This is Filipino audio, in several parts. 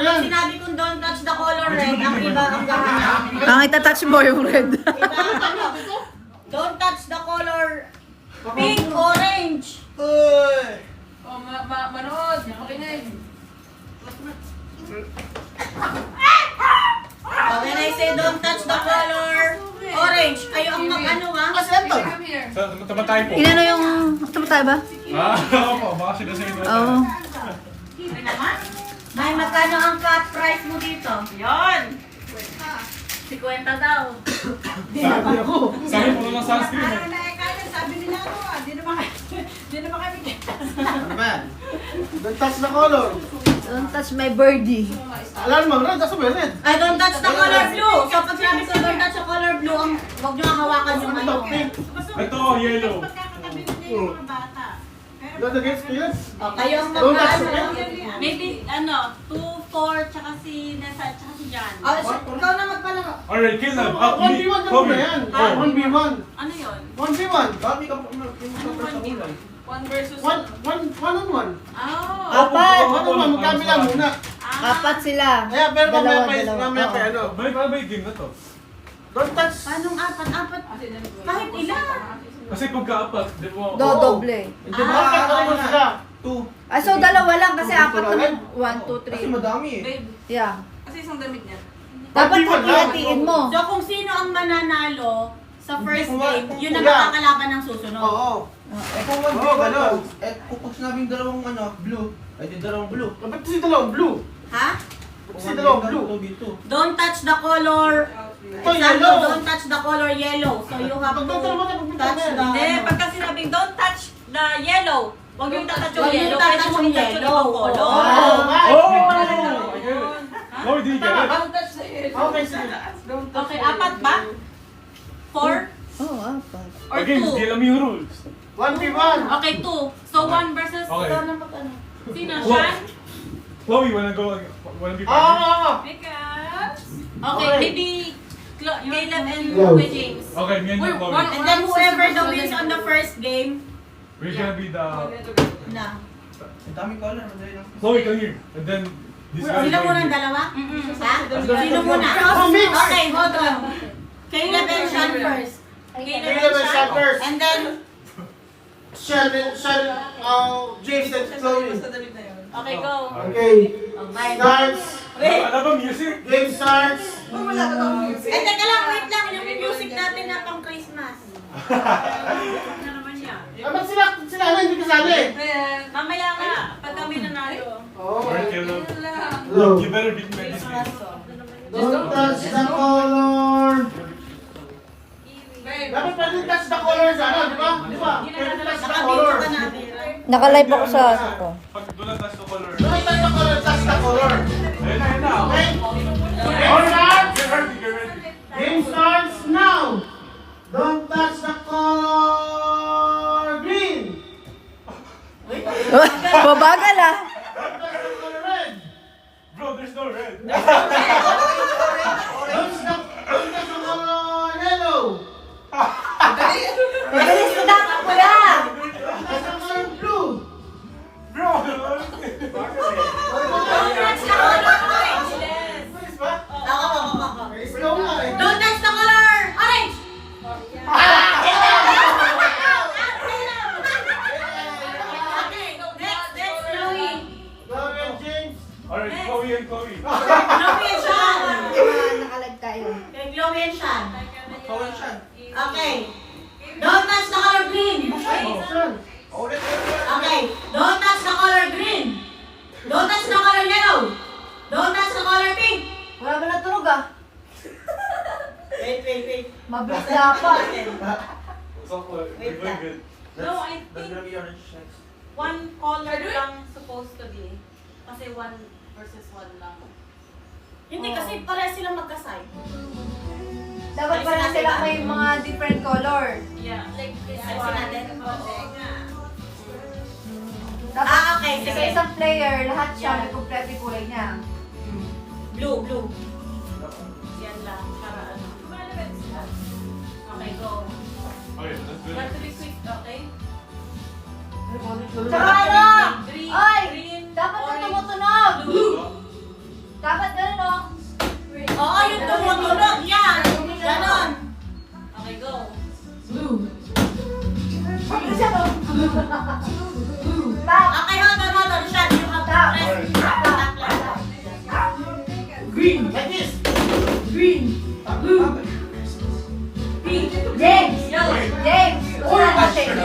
yan. Sinabi kong don't touch the color red, ang iba ang gahanap. Ang itatouch mo yung red. Iba ang ano. Don't touch the color pink, orange. Oh, manood. Makinig. Oh, when I say don't touch the color orange, kayo ang mag-ano ha? Kasi ito. Come here. Tamatay po. Inano yung... Tamatay ba? Oo, baka sila sa inyo. Oo. May magkano ang cut price mo dito? Yon. 50 daw. Sabi ako. Sabi mo lang sa screen. Sabi nila ako, di naman kami Ano ba yan? Don't touch the color. Don't touch my birdie. Alam mo, red. That's a red. Ay, don't touch the color blue. So, pag sinabi ko don't touch the color blue, huwag nyo hawakan yung ano. Ito, yellow. Don't against ko yan. Oh, kayo ang Don't touch mag-ano. the Maybe, 2, 4, tsaka si Nessa, tsaka si Jan. Oh, ikaw na magpalaro. Alright, kill them. 1v1 na muna yan. 1v1. Ano yun? 1v1. Sabi ka po. One versus One on one. Oh! Apat! One on one. Magkamila muna. Apat sila. Kaya pero mamaya Dalawa, pa dalawa. mamaya pa Oo. ano. Balik ba yung game na to? Don't touch. Anong apat? Kahit ilan? Kasi pagka-apat, di mo... Doble. Hindi ba? Ano sila? Ah, so dalawa lang kasi apat naman. 1, 2, 3. madami eh. babe. Yeah. Kasi isang damit niya. Dapat Pag-iwan lang. hati-hatiin mo. So, kung sino ang mananalo sa first Hindi, game, kung- yun ang yeah. makakalaban ng susunod. Oo. Kung one Oo, ganun. kung sinabing dalawang blue, ay di dalawang blue. Ba't kasi dalawang blue? Ha? Ba't kasi dalawang blue? Don't touch the color. Ito, Example, yellow. don't touch the color yellow. So, you have Pag to dalawa na pagpunta touch na the... Hindi, ano. pagka sinabing don't touch the yellow, huwag yung touch yung Huwag yung yellow, touch pwede yung mong touch yung yellow. ibang color. Oh, Oh! right. I get it. Oh, di get it. Don't touch the hair. Okay, sige. Don't touch Okay, the hair. apat ba? 4 Oo, apat. or Again, di 2? alam yung rules. 1v1. Okay, 2. So 1 versus... Okay. Ikaw na mag-ano. Sino? Well, Shan? Chloe, wanna go? Wanna be Oo, oo. Because... Okay, Okay. maybe... Caleb and Go. Kuya James. Okay, me and you, Chloe. And then whoever the wins on the first game, We're gonna be the... na. Ang daming color, madali lang. Chloe, come here. And then... This guy... Sila muna ang dalawa? Mm-mm. Ha? Sino muna? Oh, mix. Okay, hold on. Caleb and Sean first. Caleb Caleb and and Shan. Sean first. And then, James and Chloe. Basta damit na yun. Okay, go. Okay. okay. Starts. Ano ba music? Game starts. Wala ka daw music. Eh, teka lang, wait lang. Yung music natin na pang Christmas. Ano naman niya? Ba't sila hindi kasali? Ayan. Mamaya nga, pag kami nanalo. Oh. Alright, Caleb. Yun lang. Hello. You better beat me at this game. Don't touch the color. Babe. Dapat pwede touch the color sa ano, di ba? Di ba? Pwede touch the color. Nakabito ka namin. Nakalive ako sa ano ko. Pag doon touch the color. Don't touch the color, touch the color. Ayun na, ayun na. Okay? Get ready, get ready. Game starts now. Don't touch the color green. Babagal ah. Don't touch the color red. Bro, there's no red. Don't touch the color yellow. Mabilis mo dapat ko lang. Don't touch the color blue. Bro! Please ba? Ako. Slow nga eh. Don't touch the color orange! Okay, next, Chloe. Chloe and James. Alright, Chloe and Chloe. Chloe and Sean. Nakalive tayo. Okay, Chloe and Sean. Color siya. Okay. Don't touch the color green. Saan? Okay. Don't touch the color green. Don't touch the color yellow. Don't touch the color pink. Wala ba natunog ah? Wait. Mabilis dapat. So, we're going good. No, I That's think gonna be orange next. one color lang supposed to be. Kasi 1 versus 1 lang. Hindi kasi pareha silang magkasay. Dapat pala sila may mga different color. Yeah, like this Ayusin one. natin. Dapat Okay, sa sige. isang player, lahat siya may kompleto yung kulay niya. Blue. Yan lang, para ano. Okay, go. Okay, let's do You have it. to be quick, okay? Tsaka ano? Green, Ay! green, Dapat na orange, tumutunog! blue. Blue. Top. Okay, hold on, Sean. You have to press top like that. Green. Like this. Green. Blue. Pink. James. Yellow. James. Una kasi. Don't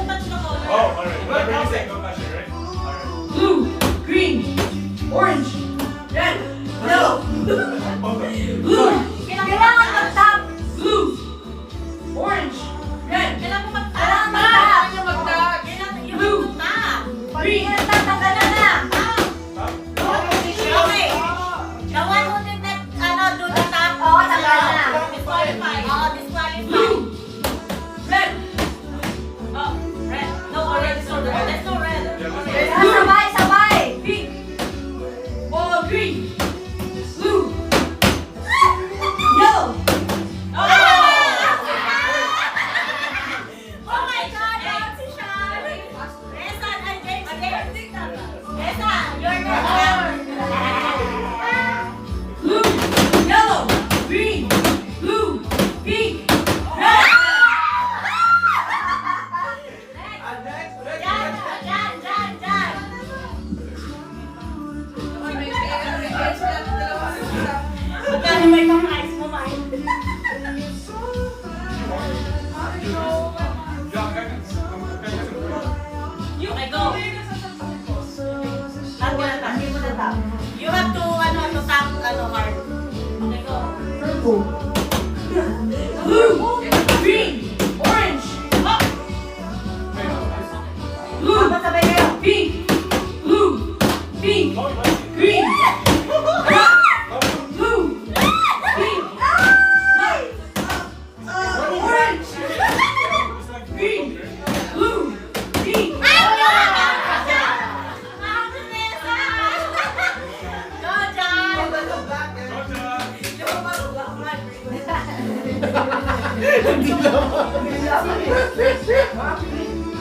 touch the color. Oh, alright. Whatever you say, go touch it, right? Alright. Blue. Green. Orange. Red. Yellow. Blue. Kailangan mag-top. Blue. Orange. Red. Kailangan mo mag-tap. Kailangan mag-top. Kailangan yung Blue. top. Pag hindi na tatanggal na. Okay. The one who did not, do the top. Oo, tagal na. Disqualify. Disqualify. Blue. Red. Oh, red. No orange. No red. There's no red. Sabay, sabay. Pink. Oh, green. Blue. Yellow. Oh! Oh my God, that's si Sean. Reza, and James. Reza, your turn. Blue, yellow, green, blue, pink, red. Jan. Magkano may pang-ice mo, Mike? Okay, go. Hindi mo na top. You have to, tap, hard. Okay, go. Blue, green, orange, blue, Dapat sabay kayo. pink, blue, pink, green, blue, pink, orange, green, blue, pink. Go, John!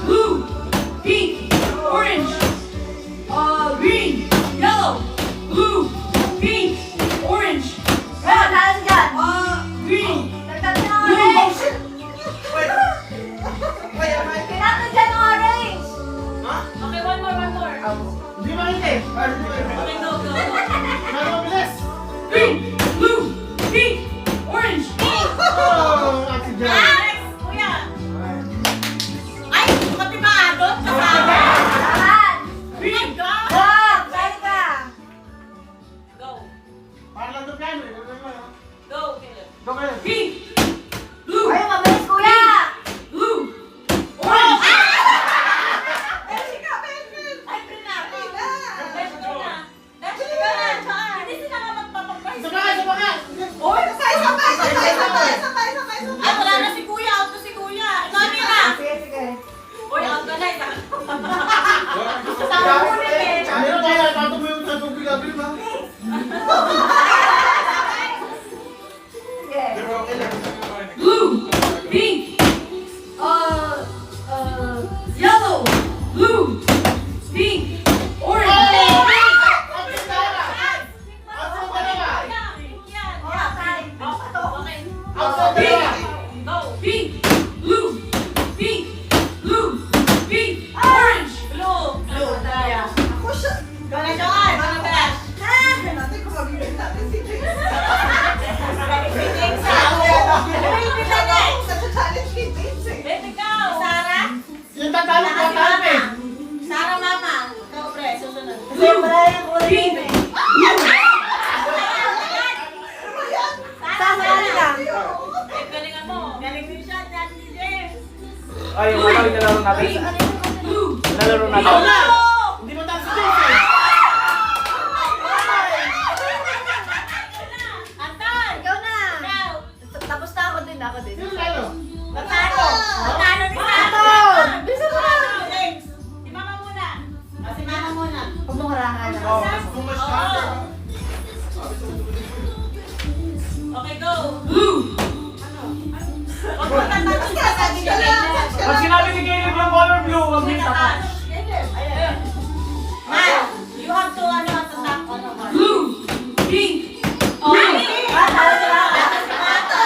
Blue, pink, orange, green, yellow, blue, pink, orange, red, Talas dyan. green, Nagtatag ng blue. orange. Tinatag dyan ng orange. Okay, one more. Hindi makita eh. Okay, go. Ano mabilis? Green, blue, pink, orange, Oh, Ate Jan. Next, kuya. Ay, pati ba doon kasama? Lahat. Green, Top. Sali ka. Go. Para lang doon yan eh. Go, Caleb. Go kayo. pink, blue, Ay, mabilis kuya. blue, orange. Ay, sika, Benjamin! Ay, pinapay na. Let's go na. Let's go na, John. Hindi sila nga magpapag-price. Sabay. Oy, Sabay! ay, wala na si Kuya. Out na si Kuya. Ikaw, Mira. Sige. Uy, ang ganay. Kasama mo na eh. Meron tayo. Pato mo yung sa tubig gabi ba? Sige. Blue, pink, yellow, blue, pink, orange. Pink, blue, pink, blue, pink, orange. Ako siya! Gana Joan, gana Besh. Tignan natin kung mabibig natin si James. Nasa-challenge kay James eh. Let it go. Sarah? Yung tatalo eh. Sarah, mama. Ikaw, pre, susunod. Kasi wala yung kulay Pink. eh. Sarah, Sasali ka. Galingan mo. galing din siya, dyan si James. Ay, yung mga nilalaro natin. Blue. Nilalaro natin. Ikaw na! Hindi mo tayo si James eh. Anton. Ikaw na. Ikaw. Tapos na ako din. Sino lalo? Tatalo. Tatalo ni Sarah. Anton! Bisa mo na. James. Si Mama muna. Si mama muna. Huwag mong harangan. Oh, mas pumash ka. Okay, go. Blue. Huwag mo tatapos ka sa Pag sinabi ni Caleb yung color blue, wag mo Tatapos. Now, you have to, to tap, blue, pink, Okay. green. Ah, talo sila. Ito si Mato.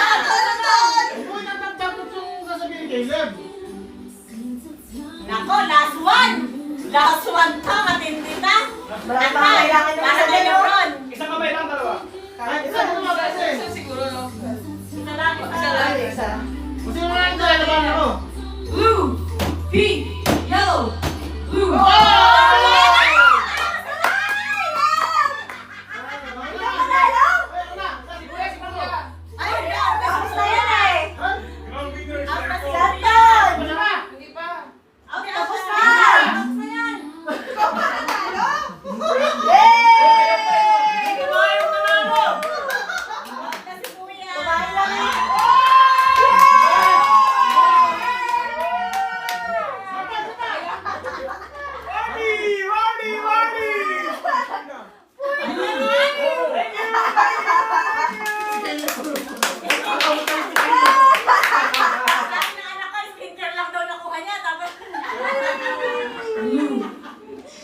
isa. Kung sino na ito, laban ako. Blue, pink, yellow, blue. Ground winner is like four.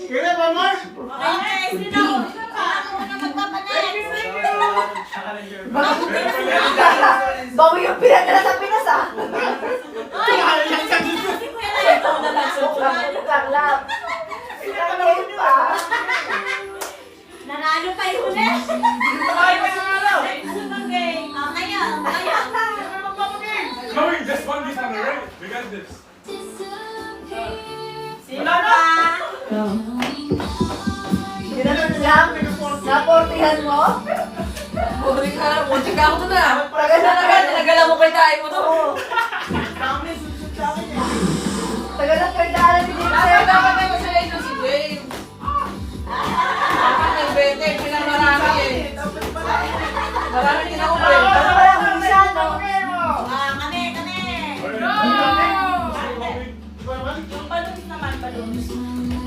Kaya ba, Mars? Bawi yung pinadala sa Pinas ah. Laklap. Sakit pa. Nanalo pa yung huli. Chloe, just one this one, alright? We got this. Ginanon lang. Naportihan mo. Buhay ka na, muntik ka ako doon ah. Tagal na tagal. Tinagalan mo kay tayo mo to. Tagal na pagdaanan ni James. Dapat tayo masaya ito si James. Dapat nagbete, pinang-marami eh. Marami din ako eh. Basta walang isa, no?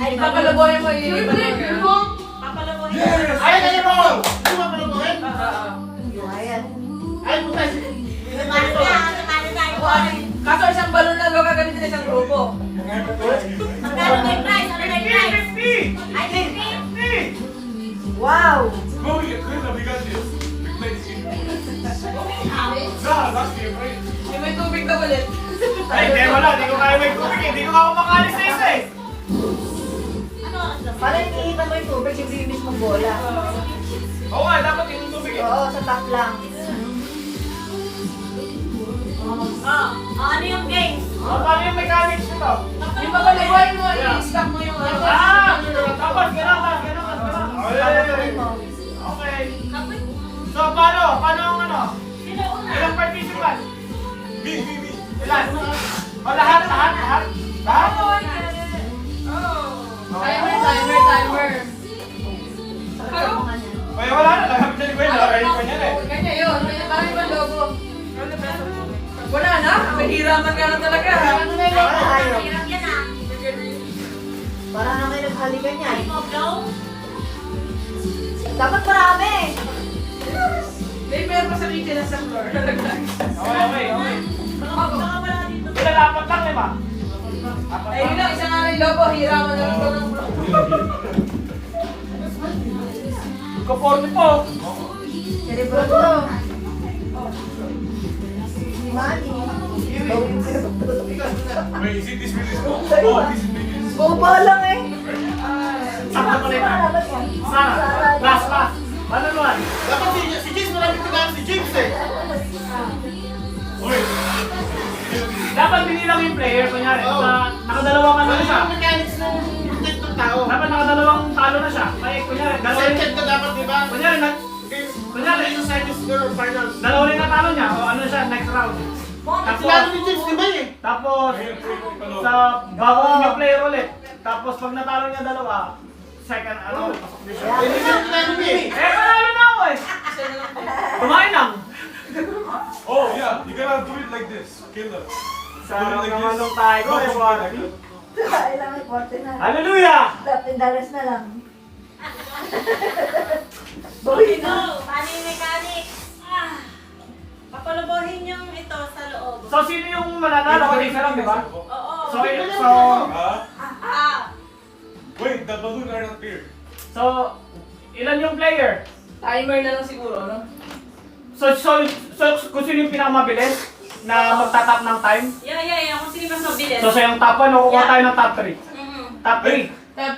Ipapalaboy mo yung iba mo. Ay, kaya mo! Hindi mo palubuhin? Ayan. Ay, puta. Kaso isang balon lang daw gagamitin isang grupo. Wow! Chloe, Krista, we got this. We play this game. Last year, right? Yung may tubig na ulit. Ay, hindi wala. Hindi ko kaya may tubig. Hindi ko ako makalis sa isa eh. Parang nakikita mo yung tubig, yung linis mong bola. Oo nga, dapat yung tubig eh. Oo, sa top lang. Ano yung games? Paano yung mechanics nito? Yung papalaboy mo, i-stop mo yung ano. Tapos, gano'n. Papatuloy mo. Okay. So, paano? Paano ang ano? Sino una? Ilang participant? Me. Ilan? O, lahat? Lahat? Timer. Ay, wala na. Lahat na ni Gwen. Ready pa niya eh. Kanya yun. Parang ibang logo. Wala na. Mahiraman ka na talaga. Ano na yung tayo? Hirap yan ah. Parang na kayo naghalikan niya. Ay mo, blow? Dapat marami. May meron pa sa kitchen na sa floor. Okay. Baka wala dito. Ilan, apat lang, lima? Ay, yun lang. Isa nga na yung logo. Hiraman na lang daw ng block. Kaporte po. Cerebro to. Si Manny. Wait, is it this really small? Oh, this is big. Boba lang eh. Sakto pa rin. Sana. Last. Paano naman? Dapat si James marami tigano si James eh. Wait. Dapat binilang yung player. Kunyari, nakadalawang ano na siya. mechanics ng tao. Dapat nakadalawang talo na siya. Ay, kunyari, dalawa rin. Second ka dapat, di ba? Kunyari, Kunyari, yung seconds or finals. dalawa rin na talo niya. O ano siya, next round. Sinalo ni James, di ba eh? Tapos, sa bago yung player ulit. Tapos pag natalo niya dalawa, second ano, pasok din siya. Hindi ka sinalo niya eh. Panalo na ako eh. Kumain lang. Oh, yeah, you gotta do it like this. Kill them. Sa namalong tayo ko, eh, buwan. Kailangan iporte na. Hallelujah! $10 na lang. Okay, go! Paano yung mechanics? Papalabohin yung ito sa loob. So, sino yung mananalo? Kasi isa lang, di ba? Oo. So, Wait, the balloon are not here. so, ilan yung player? Timer na lang siguro, no? So, kung sino yung pinakamabilis na magtatap ng time? Yeah. Kung sino mas mabilis. So, sa yung top 1, kukuha tayo ng top 3. Mhm. Top 3. Tap.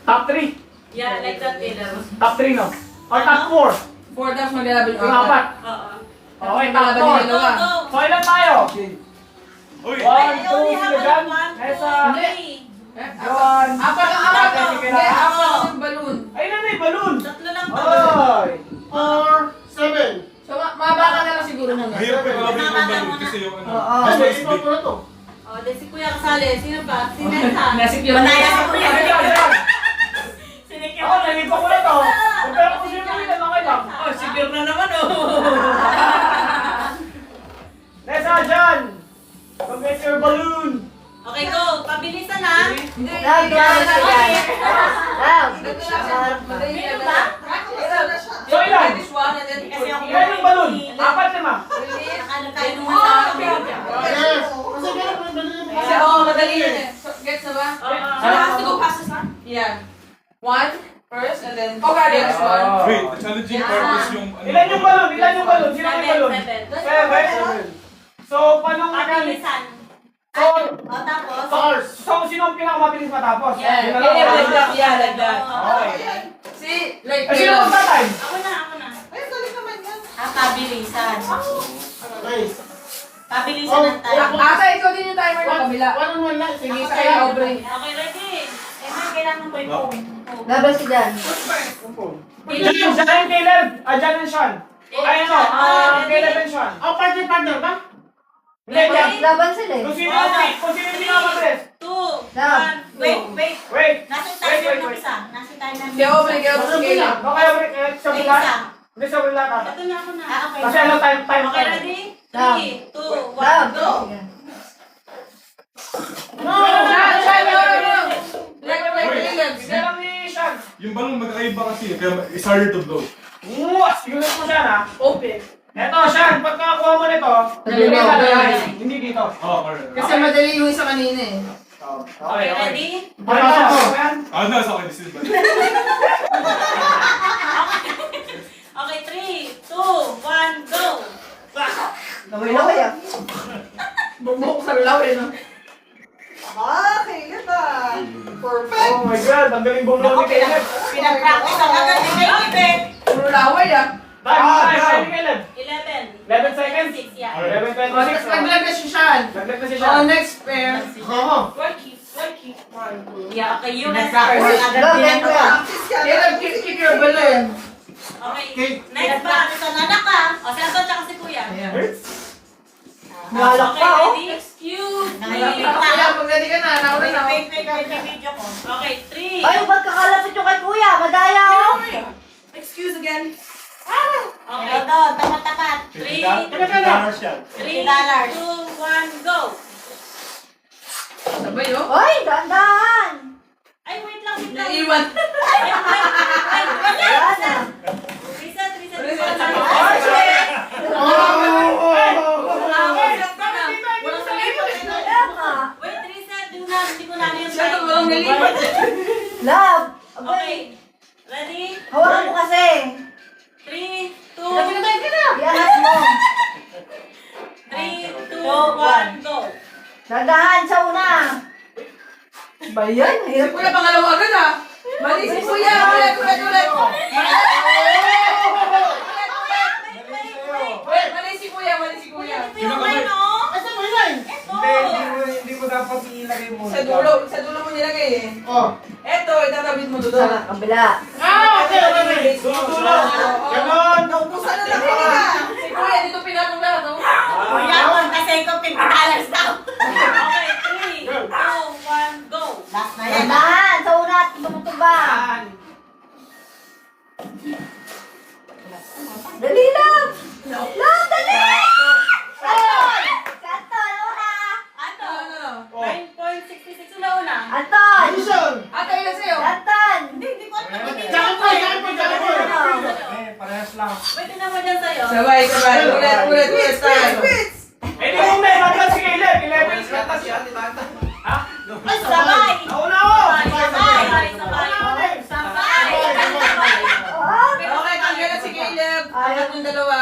Top 3. Yeah, like that Taylor. Top 3, no? Or top 4. 4 taps maglalabit Yung apat. Oo. Okay, top Maglalabit 4. yung dalawa. Go! So, ilan tayo? Uy! 1, 2, I only have sila dyan. one, two, Nessa. three. John. Apat lang Apat apat. lang. Hindi, apat lang yung balloon. Ayun na yung balloon. Tatlo lang to. Ay. 4, 7. So, mababa ka na lang siguro na. Mahirap yung kalabit yung balloon kasi yung ano. Oo. Ay, may mas iba big. po na to. Oh, di si Kuya kasali. Sino pa? Si Nessa. Nasecure. Mataya si Kuya. Ako, nalipa ko na to. Pero kung sino mo yun, okay lang. Oh, secure na naman oh. Nessa, dyan. Go get your balloon. Okay, go. Pabilisan na. Hindi, Love, hindi. love, Okay. Love. Meron ba? So, ilan? This one and then Kasi ako Ilan yung balloon? 4, 5. Nakano tayo nung Oh, sa okay. Yes. Kasi gano'n po, dali na po. Kasi, oh, madali yun eh. So, gets na ba? So it has to go past this one? Yeah. One, first, and then... Okay, this one. Wait, the challenging part is yung ano. Ilan yung balloon? Ilan yung balloon? Sino yung balloon? 7. 7. So, paano nga Pabilisan. So, O, tapos? Stars. so, sino ang pinakamabilis matapos? Yeah. Yun na Yeah, lang. like that. Yeah, like that. Okay. See, like... Eh, sino ang tatay? Ako na. Ay, dali naman yan. Pabilisan. Nice. Pabilisan ng tayo. Asa, ikaw din yung timer ng kabila. 1 on 1 lang. Sige, Ako sa tayo. kay Aubrey. Okay, ready? May kailangan ko yung phone. Labas ka dyan. Jan and Caleb. Jan and Sean. Ay, ano? Caleb and Sean. Oh, partner ba? Hindi, Jan. Laban sila eh. Kung sino yung pinakamabilis. 2, 1, wait. Wait. Nasa timer ng isa. Nasa timer ng Kaya Aubrey, kaya Aubrey, kaya lang. Okay, sa May bulat. isa. Hindi sa bulat. Ito na ako na. Okay. Kasi ano, time. Okay, ready? 3, 2, 1, Love. go! No! Sean, Sean, no. Like, Caleb. Hindi lang ni Sean. Yung balloon magkakaiba kasi, kaya it's harder to blow. Siguro mo siya na. Open. Eto, Sean, pag nakakuha mo nito, Dito. hindi dito. Oh, alright. Kasi madali yung isa kanina eh. Okay, ready? Ano yan? Ah, no, sa akin, this is bad. Okay, 3, 2, 1, go! Laway-laway ah. Bumuk sa laway, no? Oh my God, ang galing bumulong ni Caleb. Pinag-practice ang agad ni Caleb. Puro laway ah. Time ni Caleb. 11. 11 seconds. 6, yeah. 11:26. Next, naglag na si Sean. Naglag na si Sean. Oh, next pair. Oo. Yeah, okay, you next. Nag-practice. Love, thank you. Caleb, keep your balloon. Okay, next ba? Ito na ka. O, si Anton tsaka si Kuya. Nalak Okay, pa oh. ready? Excuse me. Kuya, pag ready ka na, nauna na. Wait, video ko. Okay, 3. Ay, ba't kakalapit yung kay kuya? Madaya oh. Excuse again. Okay, ito, tapat-tapat. 3, $3, 2, 1, go! Sabay oh. Ay, dahan-dahan. Ay, wait lang. Naiwan. Wala na. Reset. Reset. Wala ka. Wait, reset. Hindi ko na yung Siya itong walang nalipat. Love. Okay, Abay. ready? Hawakan mo kasi. 3, 2, Iangat mo. 3, 2, 1, go! Dahan sa una. Ba yan? Si Hirap. Kuya, pangalawa agad ah. Mali si Kuya. Ulit. Mali si Kuya. Ito yung line, no? Asan mo yun? Ito! Hindi mo dapat ilagay mo. Sa dulo mo nilagay eh. Oh. Eto, itatabit mo doon. Sa kabila. Okay. Dulo. Ganon. Naubusan na lang kanina. Si Kuya, dito pinatong lahat oh. Kuya, kasi ko $50 daw. Okay, 3, 2, 1, go! Last na yan. Dahan sa una at tumutuba. Dali lang. Love, dali. Anton, una. Anton, 9.66 na una. Anton. Vision. Ate, ilan sa'yo? Anton. Hindi ko alam. Diyan po. Parehas lang. Wait, tingnan mo dyan sa'yo. Sabay. Ulit tayo. Eh, di mo may maglag si Caleb. 11 seconds yan. Ha? Ay, sabay! Nauna ako. Sabay! Okay, tanggalan si Caleb. Angat yung dalawa.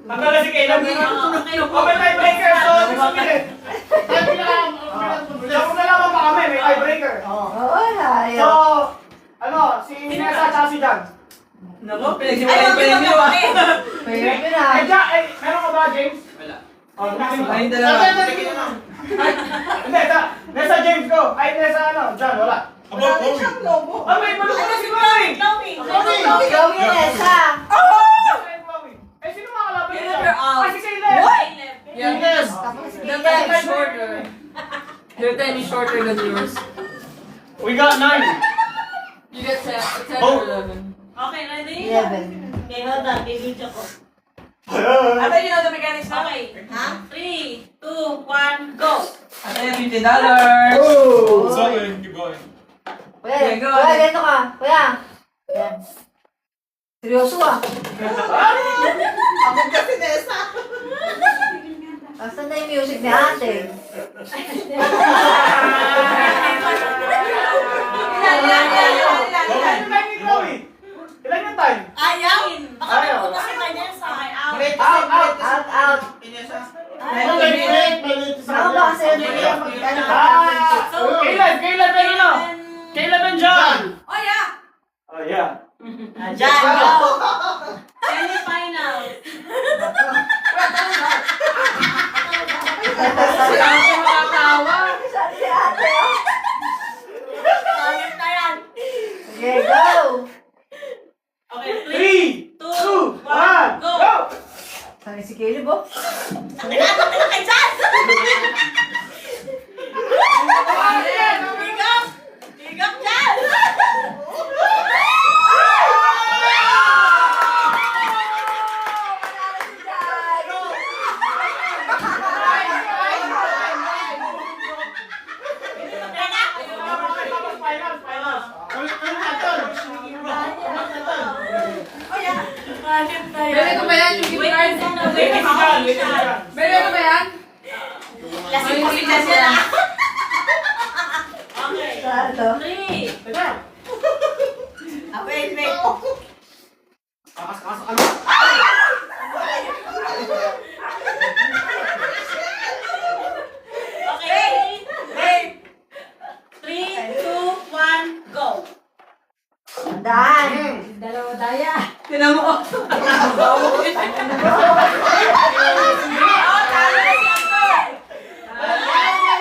Tanggal si Caleb. May tiebreaker. So, sumili. Diyan mo na lang pa kami. May tiebreaker. Oo, So, ayaw. ano, si Nessa at si Jan. Nako, pinagsimulayin pa ninyo ah. Pwede na. Meron ka ba, James? Oh, Ayun dalawa. Hindi, nasa James go. Ay, nasa ano, John, wala. About Chloe. Ah, may balot na si Chloe! Chloe. Chloe Nessa. Eh, sino mga kalaban niya? You're out. Ah, si Caleb! Yeah. Yes! Tapos si The Caleb. time is shorter. Your time is shorter than yours. We got 9. You get 10 Oh. or 11. Okay, ready? 11. Okay, hold on. Bibidyo ko. I thought you know the mechanics now. Okay. Ha? 3, 2, 1, go! Ano yung $50? Oh! It's okay, keep going. Kuya, Okay, go. kuya, ganito ka. Kuya. Yan. Seryoso ah. Ako kasi Nessa. Asan na yung music ni ate? Ilan yung time ni Chloe? Ilan yung time? Ayaw! Baka Ayaw. pupunta si Vanessa. Ay, out. Out, out. Ako ba kasi yun? Caleb and ano? Caleb and John! Oh yeah. Oh, yeah. Diyan, go! Semi-final. Si ate makatawa. Sabi si ate oh. Sayang na yan. Okay, go. Okay, 3, 2, 1, go! Sabi si Caleb oh. Tinatak na kay Jan! Higap! Higap dyan! Meron ko ba yan? Yung gift card? Meron ko ba yan? Lasing po si Jan yan ah. Okay. Sarado. 3. Wait. Okay. 3, 2, 1, go. Tandaan. Dalawa daya. Tinan mo. Oh, talo na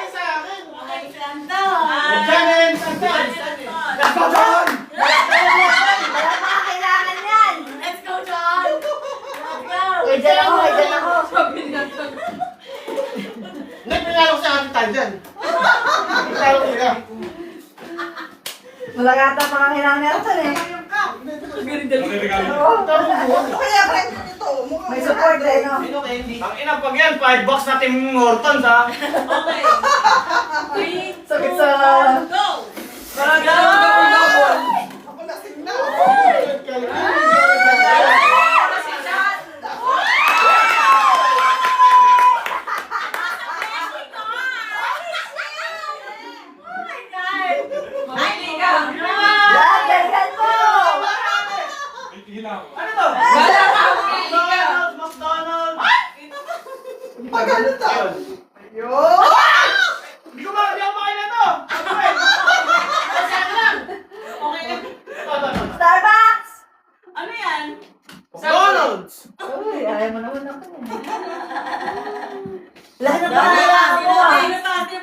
si Anton. Okay, si Anton. Wala pa kailangan yan. Let's go, John. Let's go. Ay, dyan ako, ay, dyan ako. Sabi niya to. Wala kata pa kailangan na ito eh. Okay, regalo. Kaya friend mo nito. Mukha May support eh, no? Ang ina pag yan, 5 bucks na Tim Hortons ha. Okay. 3, 2, 1, Sakit sa... go. Parang double-double. Ako lasing na. Yan, ganyan mo! Hila ako. Ano to? Wala ka akong kaibigan. McDonald's! Pag ano to? Ayun! Hindi ko makain na to! Starbucks! Ano yan? McDonald's! Uy, ayaw mo naman ako eh. Lahat na pangalan mo ah.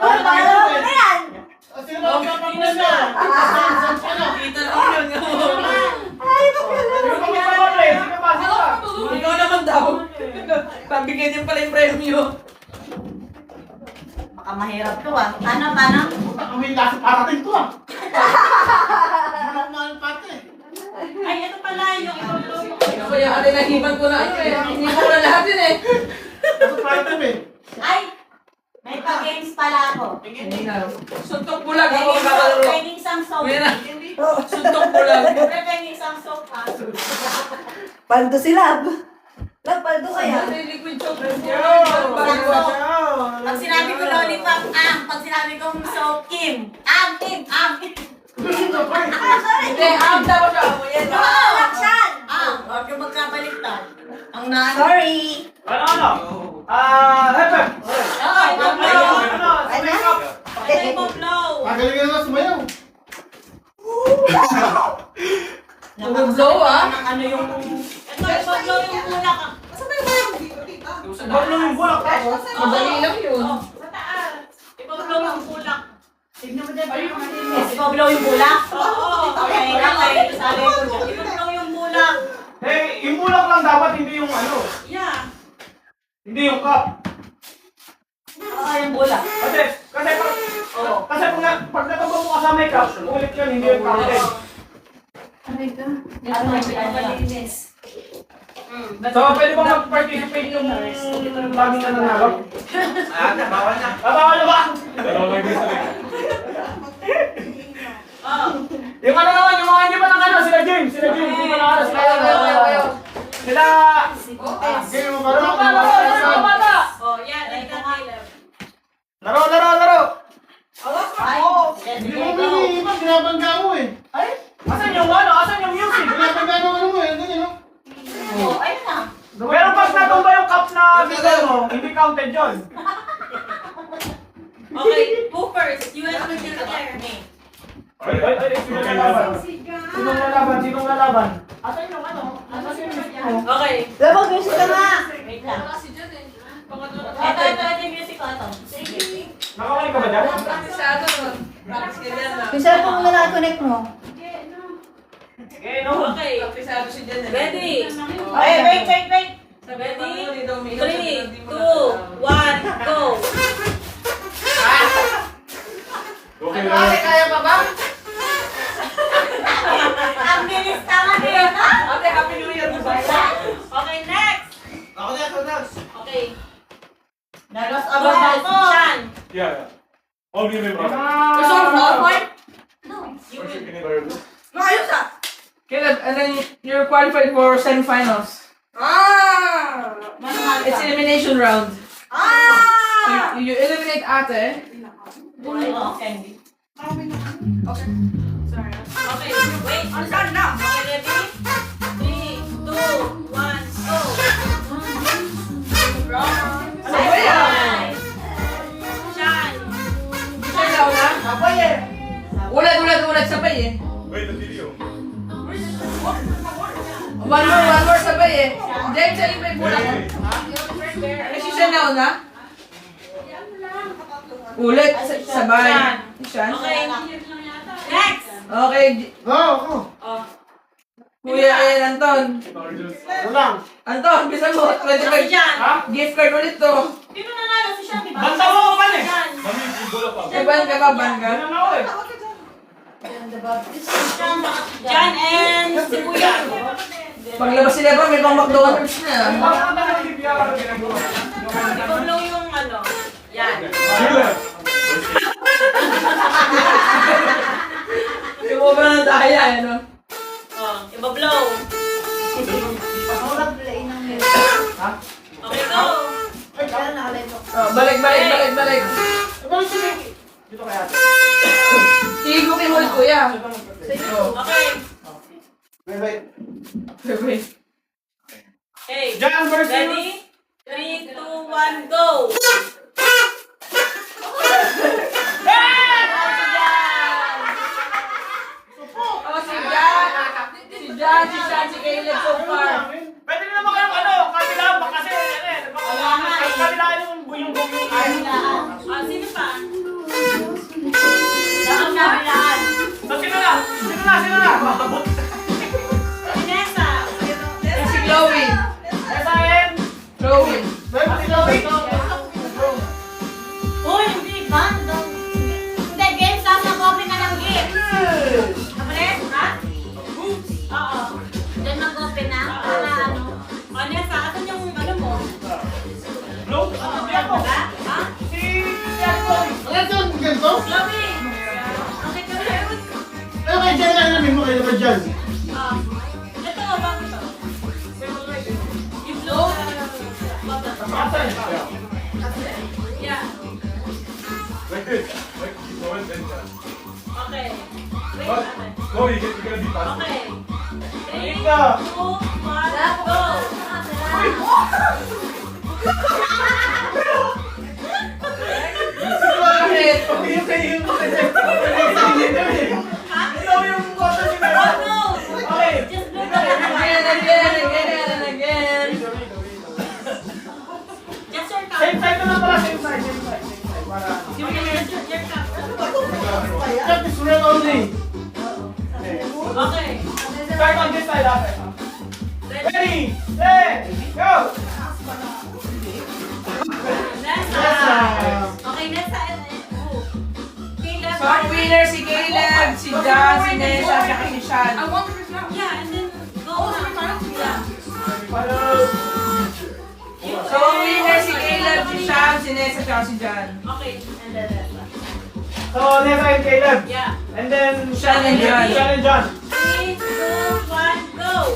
Ano pangalan mo na yan? Sino ba ang kapatid na? Kita na yun. Ay, pakilala. Sino ba ang kapatid? Sino ba? Sino ba? Ikaw naman daw. Pabigay din pala yung premyo. Baka mahirap to ah. Paano? Ang lasa parating to ah. Hindi mo mahal pati. Ay, ito pala yung ibang Kaya ate nahipan ko na ano eh. Hindi ko na lahat yun eh. Nasa parating eh. Ay! May pa-games pala ako. Suntok bulag ako kakalaro. Pwedeng isang soap. Mira. Suntok bulag. Pwedeng isang soap ha. Paldo si Lab. Lab, paldo kaya. Ano yung liquid chocolate? Pag sinabi ko lollipop, ang. Pag sinabi kong soap, Kim. Ang. Hindi, ang daw siya. Yan na. Action! Ang. Huwag yung magkabaliktad. Ang naan. Sorry. Ano? Hepe. Okay, mag-blow. Ano? Okay, mag-blow. Magaling na sumayaw. Mag-blow ah. Ano yung... Ito, mag-blow yung muna ka. Sabay ba yung dito, tita? Ibablo yung bulak tapos. Madali lang yun. Sa taas. Ibablow yung bulak. Tignan mo dyan pa yung malinis. Ibablow yung bulak? Oo. Okay, okay. Sabi ko dyan. Ibablow yung bulak. Eh, yung bulak lang dapat, hindi yung ano. Yeah. Hindi yung cup. Oo, yung bulak. Kasi pag natabang mo ka sa makeup, ulit yun, hindi yung counted. Aray ka. Ano yung malinis? So, pwede bang mag-participate yung laging nananalo? Bawal na. Bawal na ba? Dalawa like this, like. Oh. Yung ano naman, yung mga hindi pa nakano, sila James, hindi pa nakano, sila... Game mo ba? Laro! Oh, yeah, like that, Caleb. Laro! Ay, Hindi mo binibang, binabangga mo eh. Ay? Asan yung ano? Asan yung music? Binabangga mo ano mo eh, ganyan no? oh, ayun na. Pero pag natumba yung cup na bigay mo, hindi counted yun. Okay, who first? You and me together. Me. Ay, sinong lalaban? Sinong lalaban? Asan yung ano? Asan yung music mo? Okay. Dapat music ka na. Wait lang. Pangatlo. Ito yung music ko. Ito. Sige. Nakakulik ka ba dyan? Yung cellphone mo na na-connect mo. Okay, no? Okay. Ready? Ay, wait. Ready? 3, 2, 1, go! Okay lang. Kaya pa ba? Ang bilis naman eh, no? Okay, Happy New Year, Okay, next! Ako na. Okay. Dalos Go, abang ako. Sean! Yeah, yeah. All me and my brother. Gusto mo ba? No. You will. Maayos ah! Caleb, and then you're qualified for semifinals. Ah! It's elimination round. Ah! You eliminate Ate. Oh, candy. Okay, wait. Ano saan na? Okay, ready? 3, 2, 1, go! Ano ba yan? Sean! Siya daw na? Apoy eh. Ulat sabay eh. Wait, the video. One more sabay eh. James, sa'yo may bulang. Hey. Si siya na una? Ulit, sabay. Siya. Okay. Next! Okay, Ako. Oh. Kuya Ian Anton. Walang. Anton, bisa mo, 25 Sean! gift card ulit to. Sino nanalo si Sean, di ba? Banta mo pa eh. Sean! Mami, yung bola pa. May ban ka ba, ban ka? Ganun ako eh. Sean and si Kuya. Paglabas sila ba, may pang McDonald's na. Ibablow yung ano. Yan. Caleb. Yung mo ba ng daya, ano? Oh, ibablow. Walang play ng music. Okay, go! Kaya nakalay mo. Oh, balik. Dito kaya. Higukin mo ulit, kuya. Okay. Wait. Wait. Okay. Diyan, first Ready? 3, 2, 1, go! Oh, si Jan, si Caleb so far. Pwede na naman kayong ano, kabila ba kasi ano eh. Kabila yung bunyong-bunyong. Sino pa? Dapat nabilaan. So, sino na? Vanessa! Si Chloe. Esa and... Chloe. Uy, hindi ba? Hindi, games lang sa copy na ng games. Kapres, ha? Oo. Diyan mag-open na. Para ano? Vanessa, asan yung ano mo? Blue? Hindi ako. Ha? Si Tiago. Ano ito? Ganito? Chloe! Okay, Chloe. Ano kayo dyan lang namin mo kayo ba dyan? Ito, bakit ito? Yung blue. Yeah. Like this. Like, keep going, then down. Okay. Wait, But, ate. no, you're gonna be faster. Okay. 3, 2, 1, go! Bakit? Ito yung kota si Memo. Oh, no! Okay. Just blue. Again. Same side na lang pala, same side. Para ano. Give me your cup. That is real only. Okay. Start on this side after. Ready, set, go! Nessa. Okay, Nessa. Caleb. Top winner si Caleb, si John, si Nessa, at si Sean. Yeah, and then go na. Yeah. So, winner si Caleb, si Sean, si Nessa, at si John. Okay, and then Nessa. So, Nessa and Caleb. Yeah. And then, Sean and John. Sean and John. 3, 2, 1, go!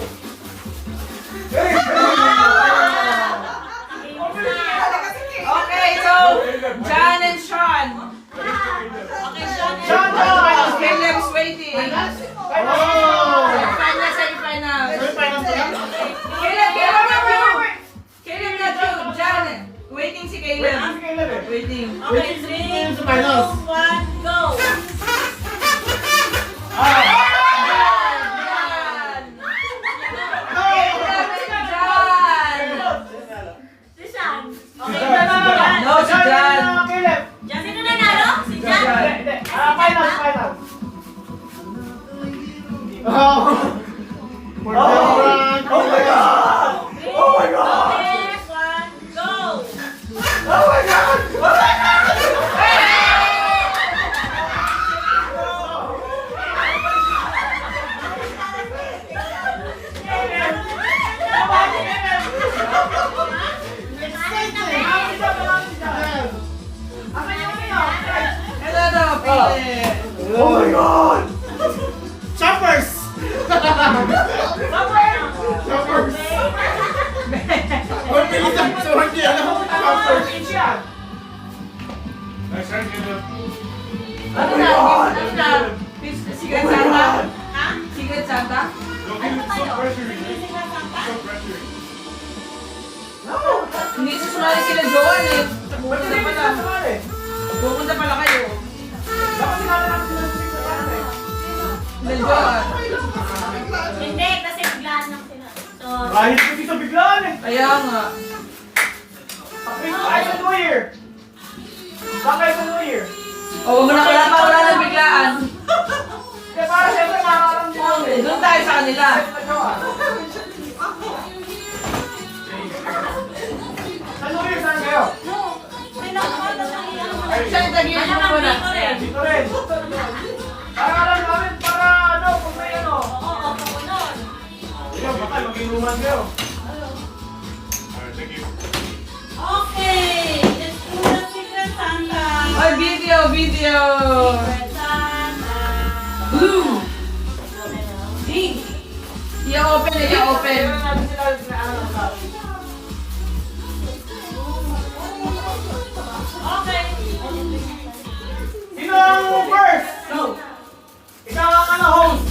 Okay, so, John and Sean. Okay, Sean. Sean, John! Caleb's waiting. Oh! Semi-final, semi-final. Semi-final sila? Caleb, not you. Caleb, not you. John, waiting si Wait, Caleb. si Caleb eh. Waiting. Okay, 3, 2, 1, go! Ah! Si Sean. Okay, No, si John. Caleb. Diyan, sino nanalo? Si Jan? Hindi. Final. Oh! Oh my God! Oh my God! 3, 2, 1, go! Oh my God! Oh my God! Oh my God! Choppers! Choppers! Mabilisan sa hindi alam mo choppers! Nice try, Caleb. Ano na? Ano na? Secret Santa? Ha? Secret Santa? No, Caleb, so pressuring. So pressuring. Hindi susumali sila Joan eh. Pupunta pala. Pupunta pala kayo. Dapat sinala natin sila sa Secret Santa eh. Sila Joan. Hindi, kasi biglaan lang sila. So, Kahit hindi sa biglaan eh. Kaya nga. Ay sa New Year! Bakit sa New Year? O, huwag mo na kaya wala na biglaan. Kaya para siyempre makakaramdaman eh. Doon tayo sa kanila. Sa New Year, saan kayo? may nakakata sa iyo. Saan tagilid mo muna? Dito rin. Para alam namin, para ano, kung may ano. Oo, papunod. Ikaw, baka mag-inuman kayo. Alright, thank you. Okay, let's do the Secret Santa. Ay, video! Secret Santa. Blue! Pink. I-open. Kailan natin sila ano sa Okay. Sino ang first? No. Ikaw ang ano, host.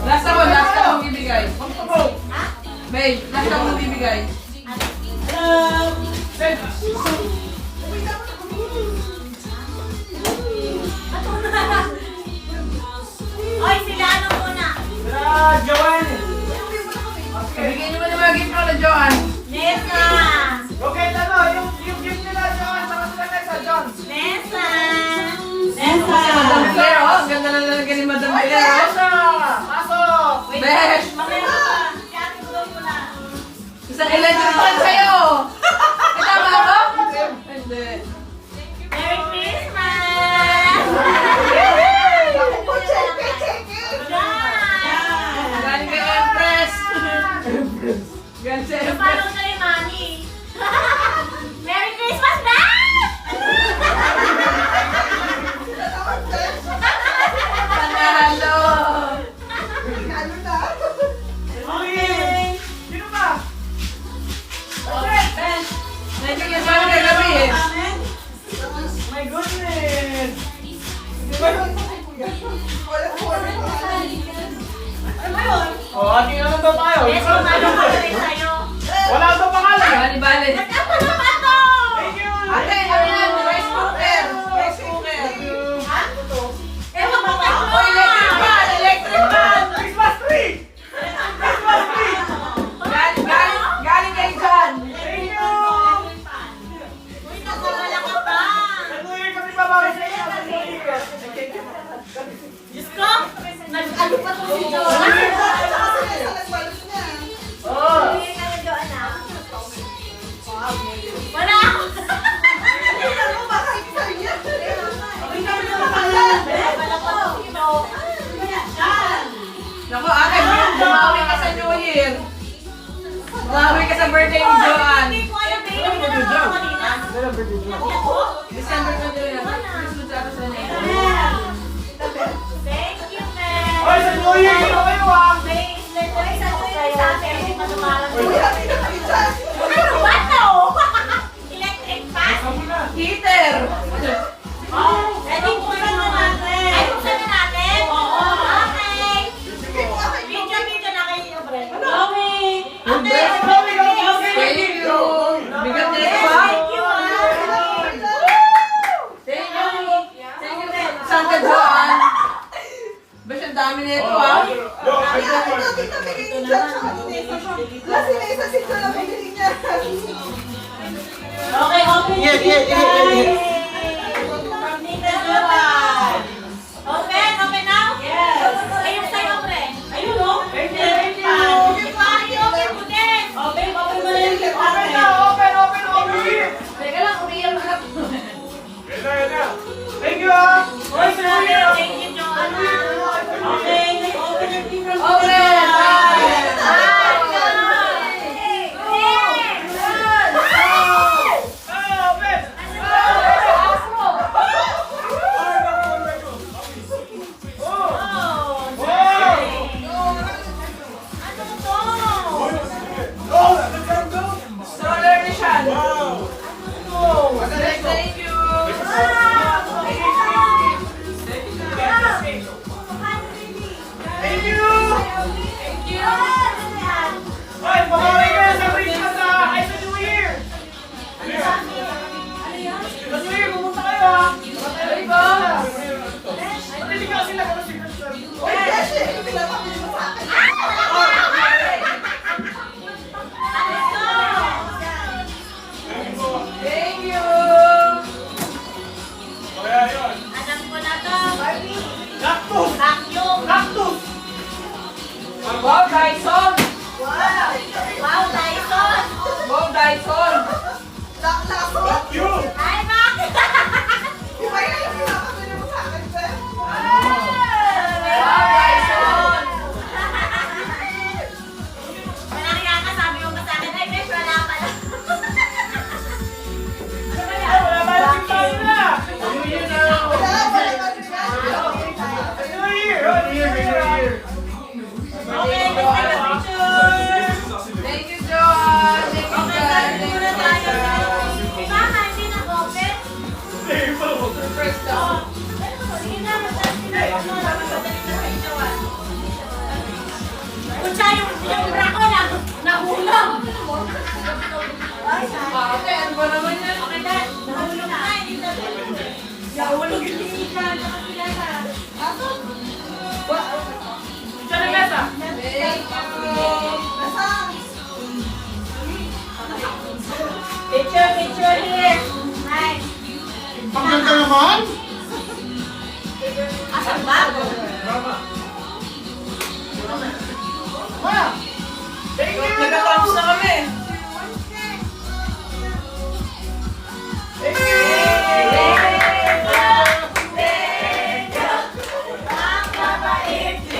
Last akong bibigay. Mag-vote. Babe, last akong bibigay. Hello. Send. Oy, sila ano muna? Sila Joanne. Bigyan niyo mo na mga gift ko na Joan. Nessa. Okay, ano, yung gift nila Joanne, saka sila Nessa, John. Nessa. Madam Claire, oh. Ang ganda na lalagyan ni Madam Ay, Claire, oh. Nessa! Pasok! Wait, Besh. mamaya pa. Si Ate Gulong muna. Isang electric fan sa'yo. Ay, tama ako? Hindi. Merry Christmas! Yeah! Galing kay Empress. Galing sa Empress. Paano na ni Mami? Merry Christmas, Dad! Panalo. Okay. Sino ba? Nagbigyan sa akin kagabi eh. My goodness! Ano ba yun? Oh, ating ano daw tayo? Yes, kung ano ka rin sa'yo. Wala daw pangalan! Bali-bali. Nagkapala pa to! Thank you! Ate, ano yan? Rice cooker. Rice cooker. Ha? Ewan ko kayo. Oh, electric fan. Electric fan. Christmas tree! Christmas tree! Galing kay John. Thank you! Umawi ka sa birthday ni Joanne. Hindi ko alam, babe. Hindi na lang ako kanina. December 21. Gusto sa ako sa nila. Thank you, babe. Oy, sa New Year, ito kayo ah! Babe, let's sa atin. Hindi pa tumarang. Uy, happy na kayo dyan. Ano ba to? Electric fan? Heater. Ready po na natin. Ay, buksan na natin? Oo. Okay. Sige po, akin yung Video na kayo, Bre. Okay. Okay, okay, okay. Thank you. Bigat na ito ha. Thank you, Thank you. Thank you. Santa Joanne. Basta ang dami na ito ha. Yo, I Ay, got one. ito, tita, bigay niyo dyan. Tsaka Nesa pa. Kasi Nesa, sito na bigay niya. Okay, open Yeah, it, yeah, yeah, yeah, yeah. guys. Tita Joanne. Open, open now? Yes. Ayun sa'yo, Bre. Ayun, no? Electric fan. Open mo din. Open mo na yung Open na, open, open, open! Teka lang, umiyak na. Yan na, yan na. Thank you ah! Oy, sa New Year! Thank you, Joanna. Okay, open your fingers. Open. Ah, open! Stroller ni Sean. Wow. Thank you. Thank you! Thank you. Oy, pumaway ka na sa Christmas ah! Ay, sa New Year! Sa New Year, pumunta kayo ah! Sorry po. Hindi ka sila ka si Christmas. Uy, Beshi, pinapabili mo sa akin. Thank you. Kaya yun. Alam ko na to. Cactus! Vacuum. Cactus! Wow, Dyson. Wow, Dyson. Wow, Dyson. Laso. You. Hi, Mac. Iba yan yung pinapabili mo sa akin, Besh. Wow, Dyson. Malaki ka, sabi mo pa sa akin, ay, Besh, wala pala. Ay, wala ba yung tayo na? New Year na! Wala, wala ba siya? New Year! Oh, New Year, New Year! Okay, let's take a picture. Thank you, Joanne. Thank you, Okay, Joanne. sabi Thank muna you, tayo. Joanne. Diba, hindi nag-open? First time. Sige na, Kutsa yung bra ko na nahulog. Ay, Ate, ano ba naman yan? okay na. Nahulog na. Hindi na. Nahulog yung tinikan. Diyan na besa! Thank you. Picture here. Nice. Ang ganda naman! Asan ba? Thank you! Nagka-crumbs na kami.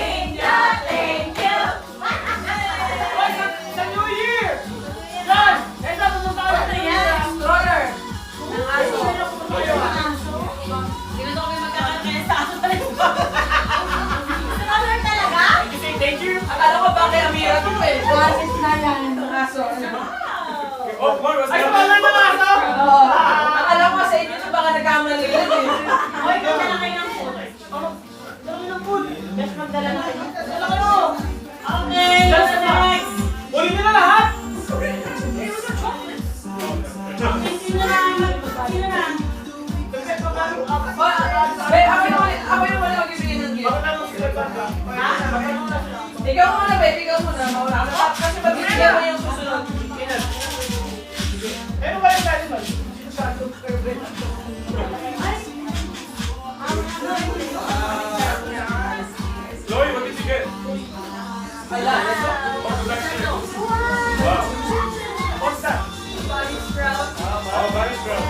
Thank you! Oy, sa New Year! John! Esa, pumunta ka sa New Year! Stroller. Ganito kami magkakaroon sa aso talaga. Stroller talaga? Thank you! Akala ko ba kay Amira to eh. Process na yan. Itong aso. Oh, Mar, what's Ay, that? wala na aso! Oo. Akala ko sa inyo to baka nagkamali yan eh. Oy, magdala kayo ng food. Dami ng food! Yes, magdala na kayo. Dala kayo. Okay, what's next? Uli nyo na lahat! Sino na? Sino na? Be, ako yung wala magbibigay ng gift. Ikaw muna, be. Ikaw muna. Mauna ka. Kasi magbibigyan mo yung susunod. Ano ba yung tayo man? Sino sa ato? Chloe, what did you get? Wala. Oh, black shirt. Wow. What's that? Body sprout. Oh, very strong.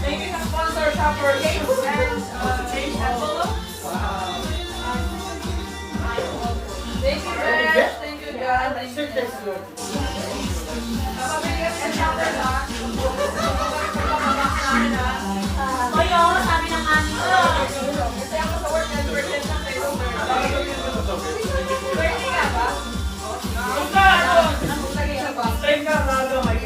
Thank you sa sponsor, Shopper Games and Change Envelope. Thank you, Besh. Thank you, God. Thank you, Oyo, sabi ng mami ko. Kasi ako sa work, nag-work lang pero birthday ka ba? Time ka, nado, may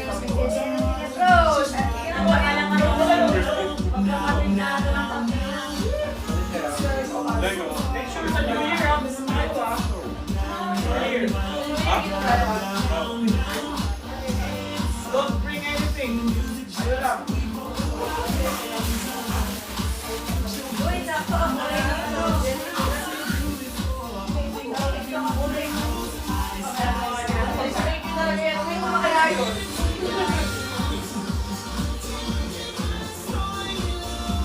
Lego. Make sure sa New Year, ah. This is my ah. New Year. Don't bring anything. Ayun lang.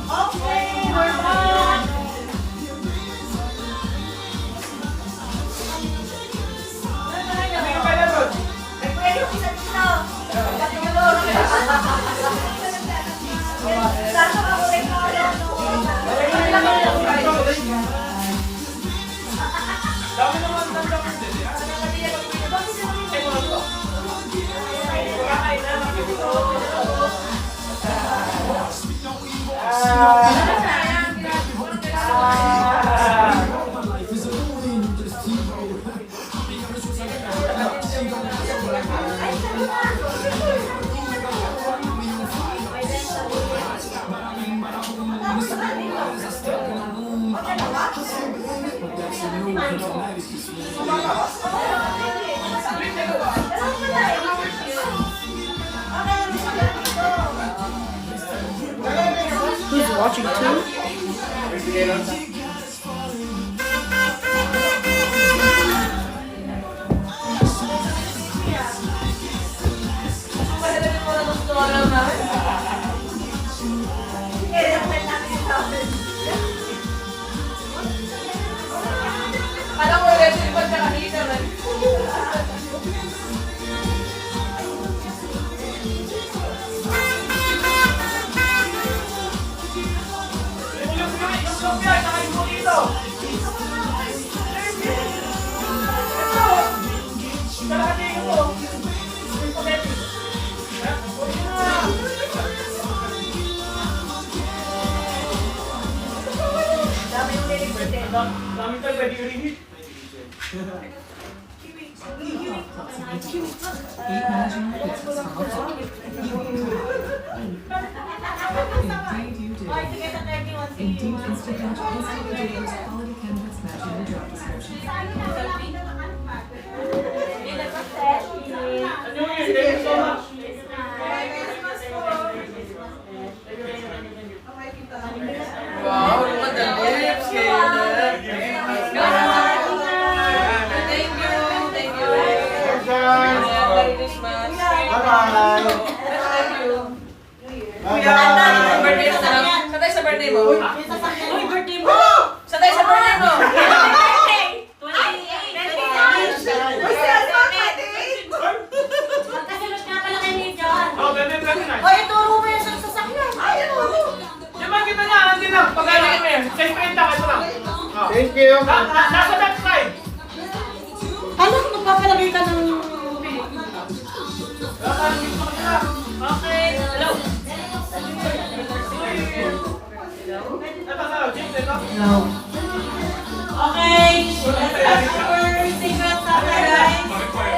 Okay, we're back. Sige pa na doon. Nagpwede yung isa dito. Saan ka ulit na Dami naman ng dami din. Who's watching too? Alam mo, resin pa siya kanina. Yung yan, nakain mo dito. Kalahatiin mo. Yung spaghetti. Dami tayo pwede i-reheat. Ay, sige, sa 31, sige. Ano yun? Thank you so much. Wow, look at the lips, Caleb. Thank you. Thank you. Merry Christmas. Bye-bye. Thank you. Bye-bye. Birthday mo na. Saan tayo sa birthday mo? Uy, birthday mo! Saan tayo sa birthday mo? Birthday! 28! Uy, si Alma, Kate! Magkasunod nga pala kay Lee John. Oh, 29. Oy, turo mo yung sa sasakyan. Ay, ano? Yung mga kita niya, andin lang. Pag-alam mo yan. Sa isprenta ka ito lang. Oh. Thank you. Nasa back side. Ano kung magpapalagay ka ng... Okay, hello. Okay, let's have our secret supper, guys. Okay.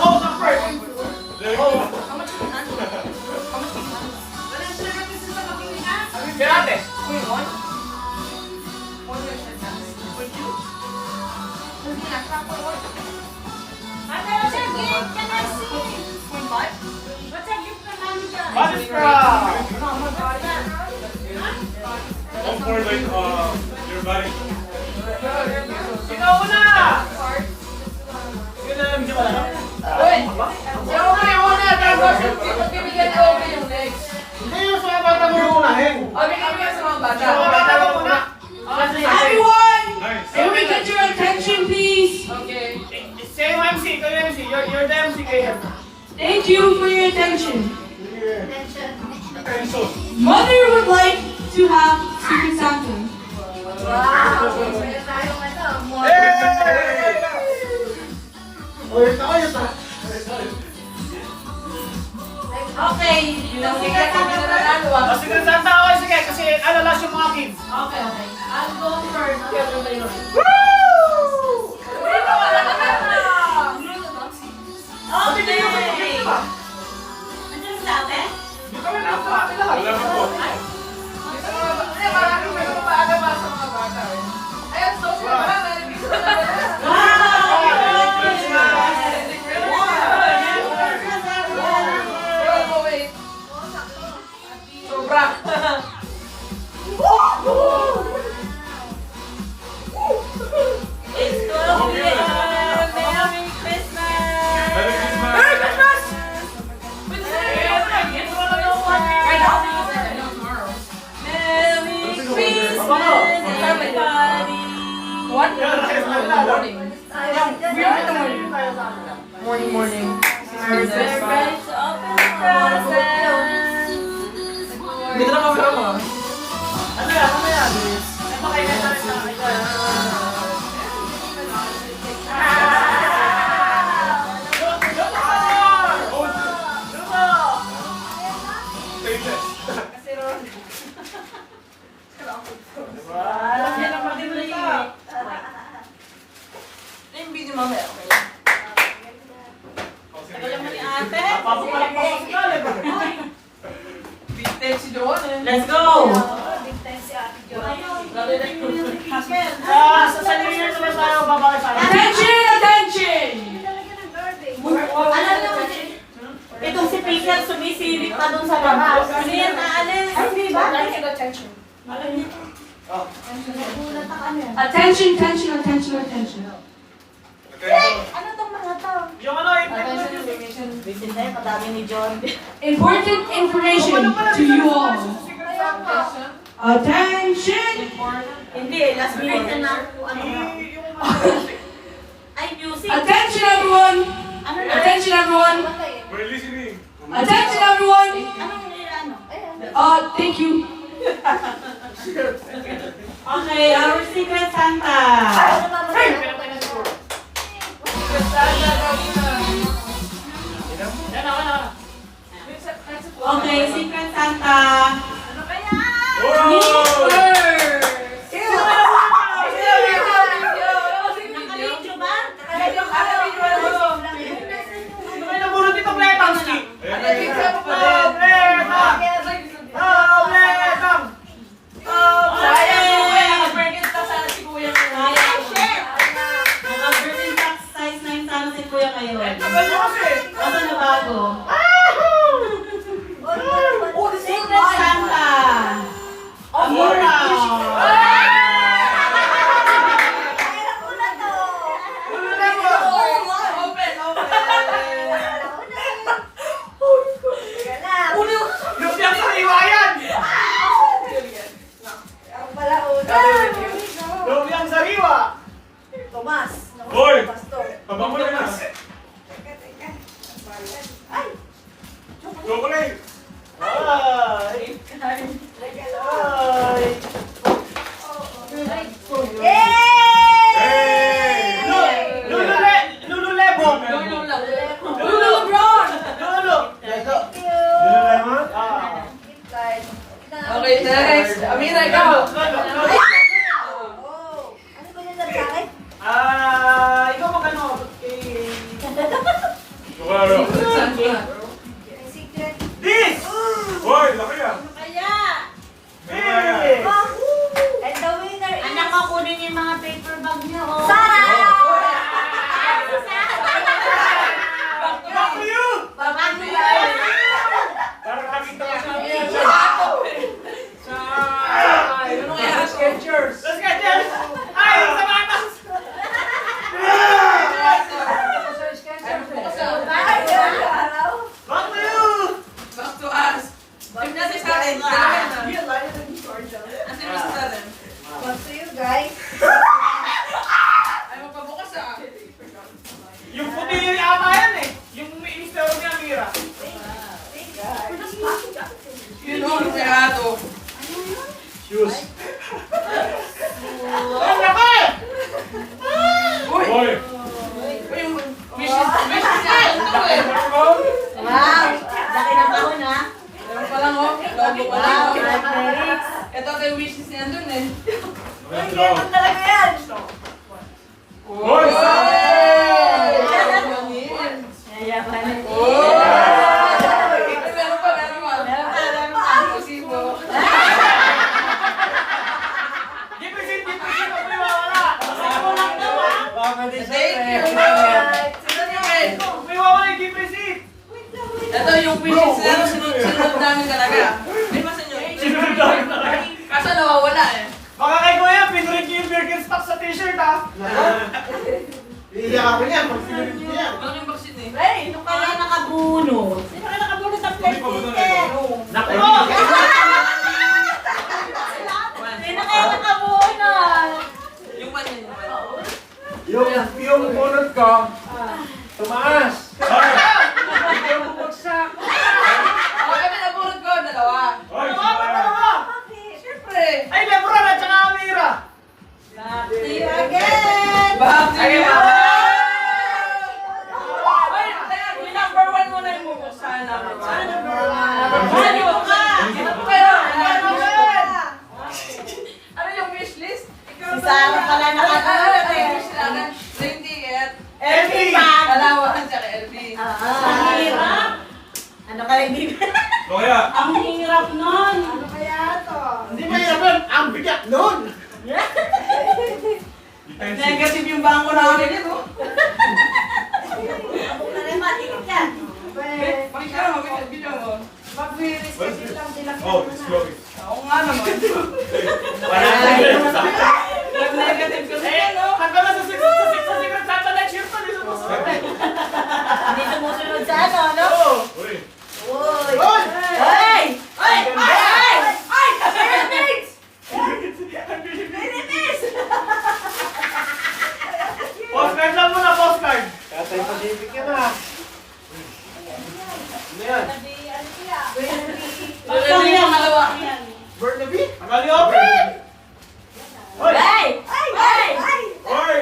Hold on first. Kirate. Ate, what's your gift? Can I see? What's your gift for Mami John? Body scrub. One for like your body. Ikaw muna. Sige na lang, hindi wala. Uy! Si Obi yung una, tapos pagbibigyan ni Obi yung next. Hindi yung sa bata mo yung unahin. Obi, kami sa mga bata. Ikaw bata mo muna. Everyone! Nice. Can we get your attention, please? Okay. Same MC, ikaw yung MC. You're the MC kayo. Thank Thank you for your attention. Attention. Mother would like to have Secret Santa. Wow! Meron tayong ano, more. Okay, yun ang Secret Santa na nanalo ah. O, sige, Santa ako, sige, kasi alalas yung mga kids. Okay, okay. I'll go first. Oh, bigyan mo, bigyan mo ba? Andiyan sa atin? Di kami nakapakita lahat. Alam mo po. It's 12 p.m. Merry Christmas! Merry Christmas! Merry Christmas! Merry Christmas, everybody! What? Morning. Morning. We're ready to open presents! Dito na kami mo. Ano yan? Ano yan? Ay, pakailan na rin sa akin. Yung video mamaya, okay. Tagal naman ni ate. Vintage si Joan eh. Let's go! Big time si Ate Jo. Sa saliriyan naman tayo, babaki sa akin. Attention! Attention! Alam naman itong si Peter sumisilip pa dun sa labas. Ano yan, aalis? Ay, di ba? Attention! Nagulat ako ano. Attention! Attention! Attention! Attention! Ano tong mga to? Yung ano, Visit na yun, kadami ni John. Important information to you all. Ayun po. Attention! Hindi, last minute na lang po. Ano na? Ay, music. Attention everyone! Ano na? Attention everyone! We're listening. Attention everyone! Anong nilano? Thank you. Okay, our Secret Santa. Ano ba ba? Yan ako na. Okay, Secret Santa. Whoa! Naka-video ba? Ano kayo nabulot itong letang, Steve? Naka-birthday box size 9 sana si Kuya kayo. Tagal nyo kasi. Ano na bago? Secret Santa. Amora! Lumpiang sariwa yan! Lumpiang sariwa! Tomas. Hoy! Pastor. Abang mo na. Chocolate! Ay! Ay! Hey! Lululebong! Lulu LeBron! Lulu! Lululemon? Ah. Gift card. Okay, next. Amira, ikaw. Lulu! Oh. Ano ba yung sa akin? Ikaw magkano? Chocolate. May secret. This! Hoy, laki ah. Kaya, This! And the winner is... anak ko kunin yung mga paper bag niyo. Oh. Sarah! Back to you! Babang Para makita ko sa Ano kaya? Skechers. Let's get this! Ay! Sapatos! Back to you! Back to us. Yung nasa sa akin. Nasa yung sa atin. Back to you, guys. Ay, magpabukas ah. Yung puti yung yama yan eh! Yung mister niya, Mira. Sigurado. Shoes. Uy! Boy! Uy, yung wishes niya. Ito eh. Wow! Laki ng kahon ha? Meron pa lang oh. Logo pa lang. Wow! Felix! Ito kay wishes niya dun eh. Let's go. Talaga yan! Boy! Yayaman. Oh! Meron pa. Posibo. Gipisit, ako yung wala. Ako lang daw ha? Thank you. Sino yun? May wala yung gipisit. Ito yung wishes niya. Sinunod namin talaga. Ay, masa nyo? Kaso nawawala eh. Baka kay Kuya, pinrint niyo yung Birkenstock sa t-shirt ha. Iiyak ako niyan, pag sinulit niya yan. Ano yung vaccine eh? Hey, sino kaya nakabunot? Sino kaya nakabunot ng Hindi pa ba na ito? Naku! Sino kaya nakabunot? Yung one yun. Yung bunot ko, tumaas. Ay! Okay, pinabunod ko. Dalawa. Ay! Dalawa! Siyempre. Ay, Lebron at saka Amira. See you again! Bahati ka! Ay, teka, yung number 1 muna yung bubuksan namin. Ano ka? Ano yung wishlist? Si Sarah pala nakabunot eh. Train ticket. LB! Dalawa at saka LB. Ang hirap. Ano kaya hindi? Kaya! Ang hirap nun. Ano kaya to? Hindi mahirap yun, ang bigat nun. Negative yung bangko namin ito. Ako na rin matikit yan. Pakita mo, video mo. Mag-reschedule lang sila. Oh, it's glowing. Oo nga naman. Nag-negative kasi yan, no? Hanggang na sa Secret Santa next year pa, di sumusunod. Hindi sumusunod sa ano, no? Uy! Uy! Hoy! Ay! Ay! Ay! Ay! Philippines! Philippines! Postcard lang muna, postcard. Katay Pacific yan ah. Ano yan? Ano yung pangalawa? Burnaby? Akali open! Hoy! Ay! Ay! Ay! Uy!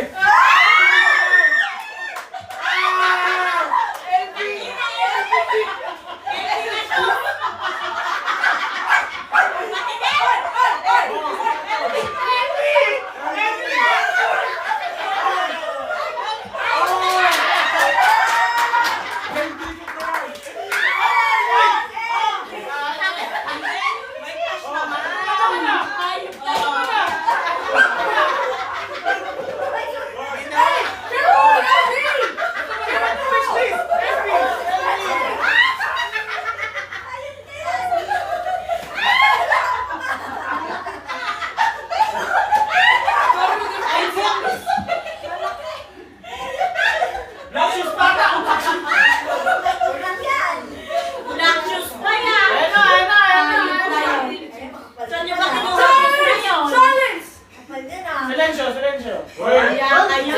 Lapsus bata! Naksiyos pa yan! Ayan na, ayan na, ayan na, ayan na. Saan niyo ba kinuha yung ngayon? Silencio, silencio. Uy! Kaya kayo.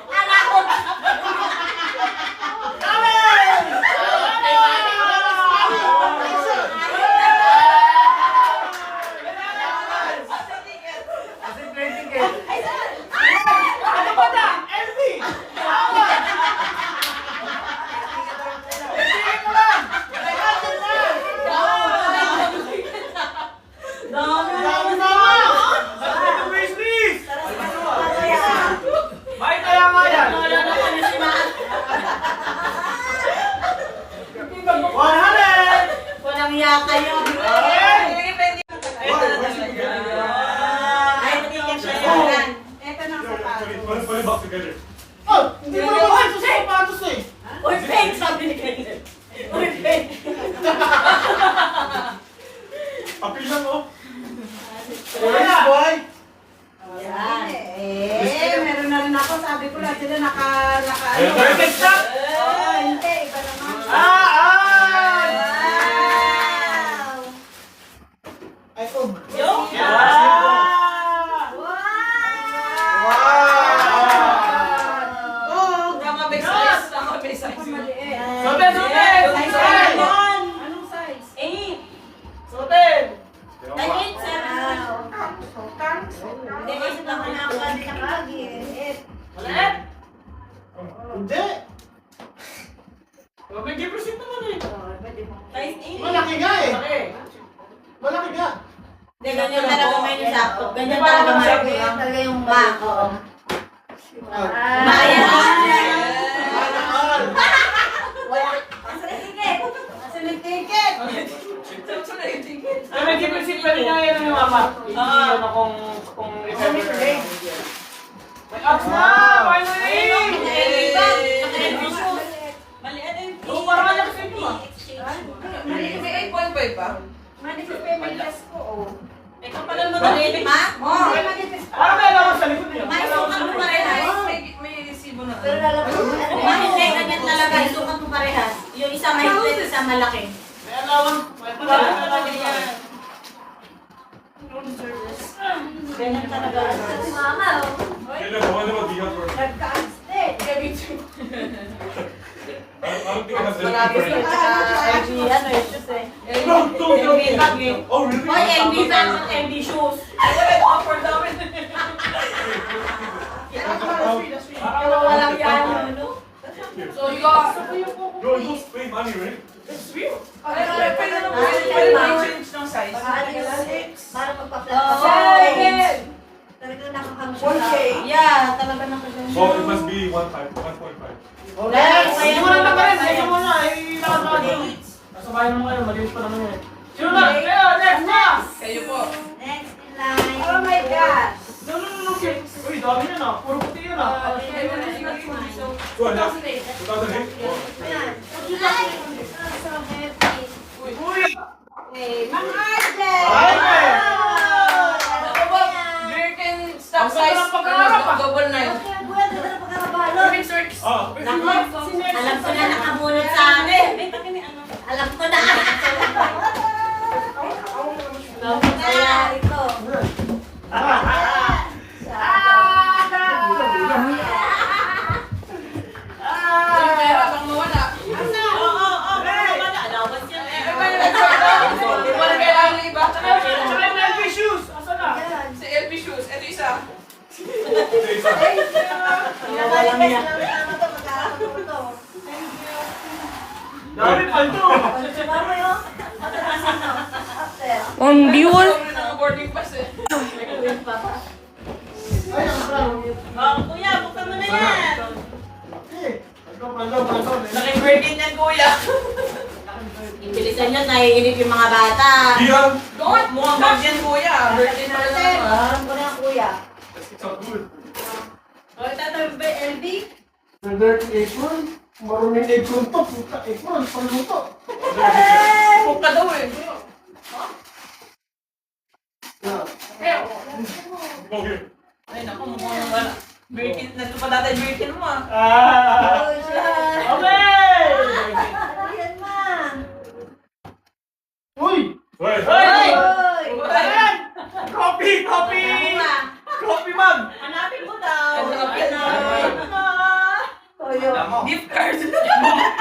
Anak ko! Ano ba na? LB! Dami Dami na! na! Dami na wishlist! May kaya nga yan! Wala naman yung sinaan. 100! Walang iya kayo. Okay! Ay, titigil siya yan. Ito na sa Put it back together. Oh, hindi mo naman ito sa sapatos eh. Uy, fake! Sabi ni Kenneth. Uy, fake! Apil lang oh. Yes, boy. Yan. meron na rin ako. Sabi ko lang sila naka Ayan, Perfect shot! Oh, hindi. Iba naman. Ah! Ah! Wow! Hindi. May gift receipt naman eh. Size 8. Malaki nga eh. Malaki. Malaki nga. Hindi, ganyan talaga may nisakto. Ganyan Di ba talaga naman may sabi? Yan talaga yung ma. Oo. Maya. Asan yung ticket? Asan yung ticket? May gift receipt pa rin nga yan ng mama. Hindi na kung if ever. May apps na! Finally! Maliit yung Oo, parang kanya kasi ito ah. May 8.5 pa. Manifest payment test ko, oh. Ikaw pala magalit, ma? Hindi, manifest. Parang may alaman sa likod niya. May sukat mo parehas. May resibo na. Pero lalabas mo na. Ma, hindi, ganyan talaga. Sukat mo parehas. Yung isa mahigpit, isa malaki. May alaman. May alaman. Ganyan talaga. Si mama, oh. Kailan gawa naman di ka for. Nagka-aste. I don't think it has Malapit anything na. for it. LV, ano yung shoes eh. Don't. LV bag eh. Oh, really? Hoy, LV bag at LV shoes. Offer namin. Pero walang yan, ano? So, you got... Bro, you don't pay money, right? Pwede na change ng size. Para magpa-flat Oh, ka. yes. Talagang nakakamisya. Yeah, talaga nakaganda. So, it must be 1.5. Next! Hindi mo na naman rin. Sige mo na. Eh, lakad na. Nasabayan mo kayo. Malinis pa naman yun. Sino na? Kayo, next na! Kayo po. Next in line. Oh my gosh. No. Okay. Uy, dami yun ah. Puro puti yun ah. So, ano? 2008? Oh. Ayan. So happy. Uy! Okay, Mang Arjen! Arjen! Ako ba? Birkin stock Ang size. ganda ng pagkakarap, ah. Double 9. Okay, buwan na na pagkakabalo. Ah, Naku, alam ko na nakabunot sa akin. Alam ko na. Kaya ito. Yung pera bang mawala. Allowance yan eh. Hindi mo na kailangan ng iba. Tsaka yung LV shoes. Asan na? Ayan. Si LP shoes. Ito isa. Pinawalang niya. Magkakatuto. Dami pa ito. Si mama yun. After. On viewer. Sobrang ng boarding pass eh. Ay, ang sarap. Oh, kuya, buksan mo na yan. Laking Birkin yan, kuya. Bilisan nyo, naiinip yung mga bata. Diyan! Don't! Mukhang bag yan, kuya. Birkin pala naman. Alam ko na, kuya. It's not good. O, tatawag ba LV? Dirty apron. Maruming apron to. Puta apron. Pangluto. Cook ka daw eh. Go here. Ay, naku, mukhang wala. Birkin, nandito pa dati Birkin mo ah. Oh, siya. Okay! Ayan, ma. Uy! Hoy! Hoy! Oy. Ano yan? Coffee! Coffee mug! Hanapin mo daw. Hanapin na. Toyo. Gift card.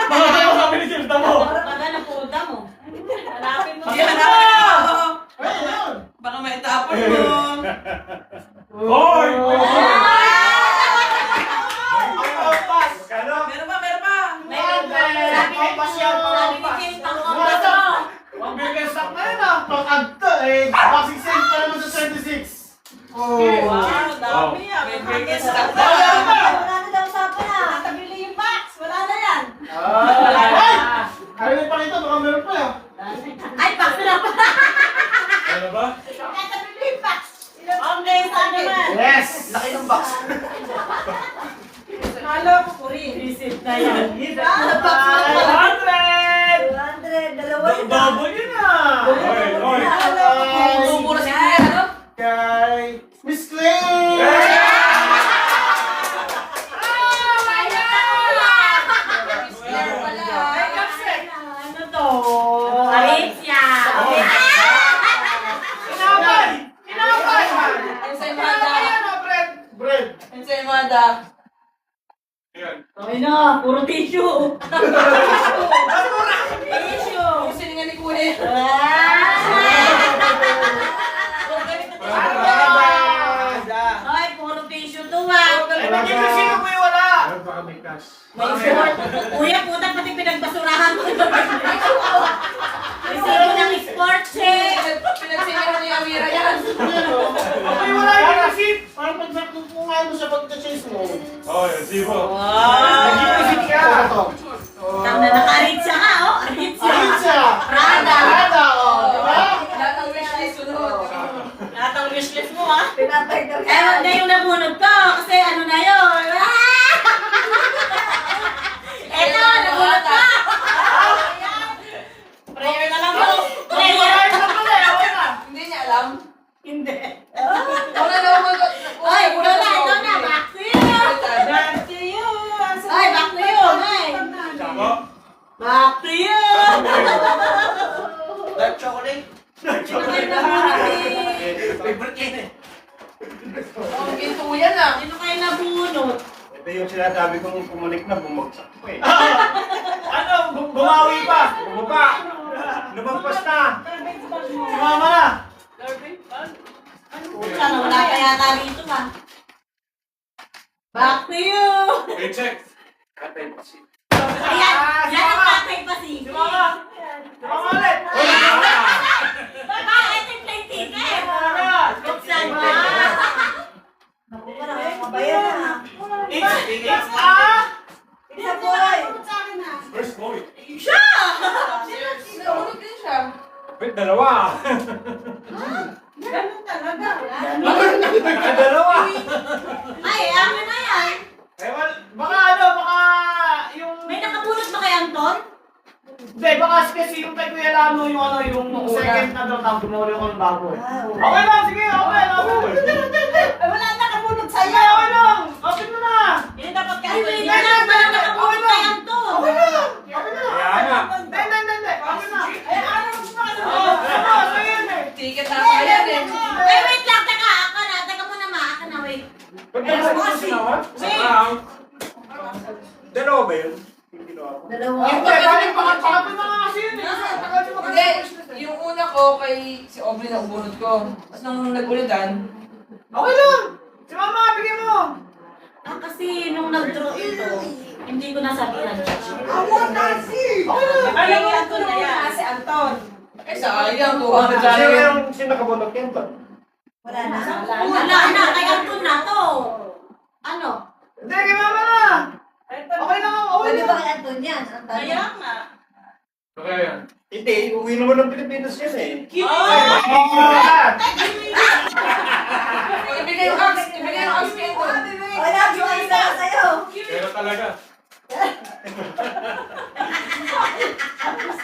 Mga tayo kami ni James Damo! Baga na puta mo. Hanapin mo. Hindi hanapin mo. Ay, ayun! Baka may tapon mo. Hoy! Kano? Meron pa, meron pa. Meron ba? Sabi ni James, pang-oras mo. Ang biggest stock na yun ah! Pang-agta eh. Boxing sale pa naman sa 26. Oh. Wow, dami ah. May Birkin stock Wala na. na! Wala na daw usapan na. Natabili yung box. Wala na yan. Ay! Ayaw na ipakita. Baka meron pa. Ay, box na pa. Ano ba? Natabili yung box. Ang nesa naman. Yes! Laki ng box. Nalo ko po rin. Visit na yan. 100! 200. Dalawa yun. Double yun ah! Hoy! Hoy! Bumura si kuya, ano? Kay Miss Clay! Ano to? Alicia. Inabay! Inabay! Ensaymada. Bread! Ensaymada. Ayan. Okay na, puro tissue. Tissue. Yung siningan ni kuya. Ay, puro tissue to ah. Ay, nag-give receipt ko yung wala! Baka may cash. May sport. Kuya, puta, pati pinagbasurahan ko. May sino ng sports eh. Pinagsingaran ni Amira yan. Okay, wala yung receipt. Parang pag nakukungain mo sa pagka-chase mo. Oh, yeah, zero. Nag-receipt ka. Tang na nakarit siya ka, oh. Arit siya. Pizza! Prada. Prada, oh, di ba? Lahat ng wishlist sunod. Lahat ang wishlist mo, ha? Pinatay daw Eh, wag na yung nabunod ko. Kasi ano na yun. Eto, nabunod ko. Prayer na lang po. Prayer. Hindi niya alam. Hindi. Wala na ako. Ay, ito na. Back to you. Back to you. Ay, back to you. Ay. Tama? Back to you. Dark chocolate. Favorite yan eh. Oh, ginto yan ah. Sino kayo nabunod? Ito yung sinasabi kong pumulik na bumagsak ko eh. Ano? Bumawi pa. Bumaba! Lumagpas na! Sumama na. Sana wala pa yata dito ba? Back to you. Okay, check. Ayan, yan ang tatay pa si. Sumama. Sumama ulit. Bakit yung play ticket? Buksan mo. Naku, parang mabayan na. It's Isa boy! Where's Chloe? Siya! Nahulog din siya. Wait, dalawa. Ganun talaga. Dalawa. Ay, amin na yan. Eh, baka ano, baka yung... May nakabunot ba kay Anton? Hindi, baka kasi yung kay Kuya Lano, yung ano, yung second na daw, tapos gumawin ko ng bago. Okay lang, sige, okay. Ay, wala nakabunod Sige, sa'yo. okay lang. Open mo na. Hindi dapat kay Anton. Hindi na nakabunot kay Anton. Okay lang. Okay lang. Kaya nga. Hindi. Okay na. Ay, ano mo pa kasi? Oo, sige. Ticket na ako yan eh. Ay, wait lang. Teka, ako na. Teka muna ma. Ako na, wait. Ba't dalawa mo sinawa? Dalawa ba yun? Yung ginawa ko. Dalawa. Hindi, baka na nga kasi yun. Hindi, yung una ko kay si Aubrey na ubunod ko. Tapos nung nag-ulitan, Okay lang. Si Mama, bigyan mo. Ah, kasi nung nag-draw ito, hindi ko nasabihan. Alam mo, Anton na yan. Si Anton. eh sayang, 200 Kasi lang yun. yung sinakabunok yan ba? Wala na. Wala na. Kay Anton na to. Ano? Hindi, kay Mama na. Okay lang ako. Okay Pwede lang. ba kay Anton yan? Ang tanong. Kaya nga. Okay, yan. Hindi, uwi naman ng Pilipinas yan eh. Ibigay yung axe, ibigay yung axe kay Anton. Wala, buhay na sa'yo. Pero talaga.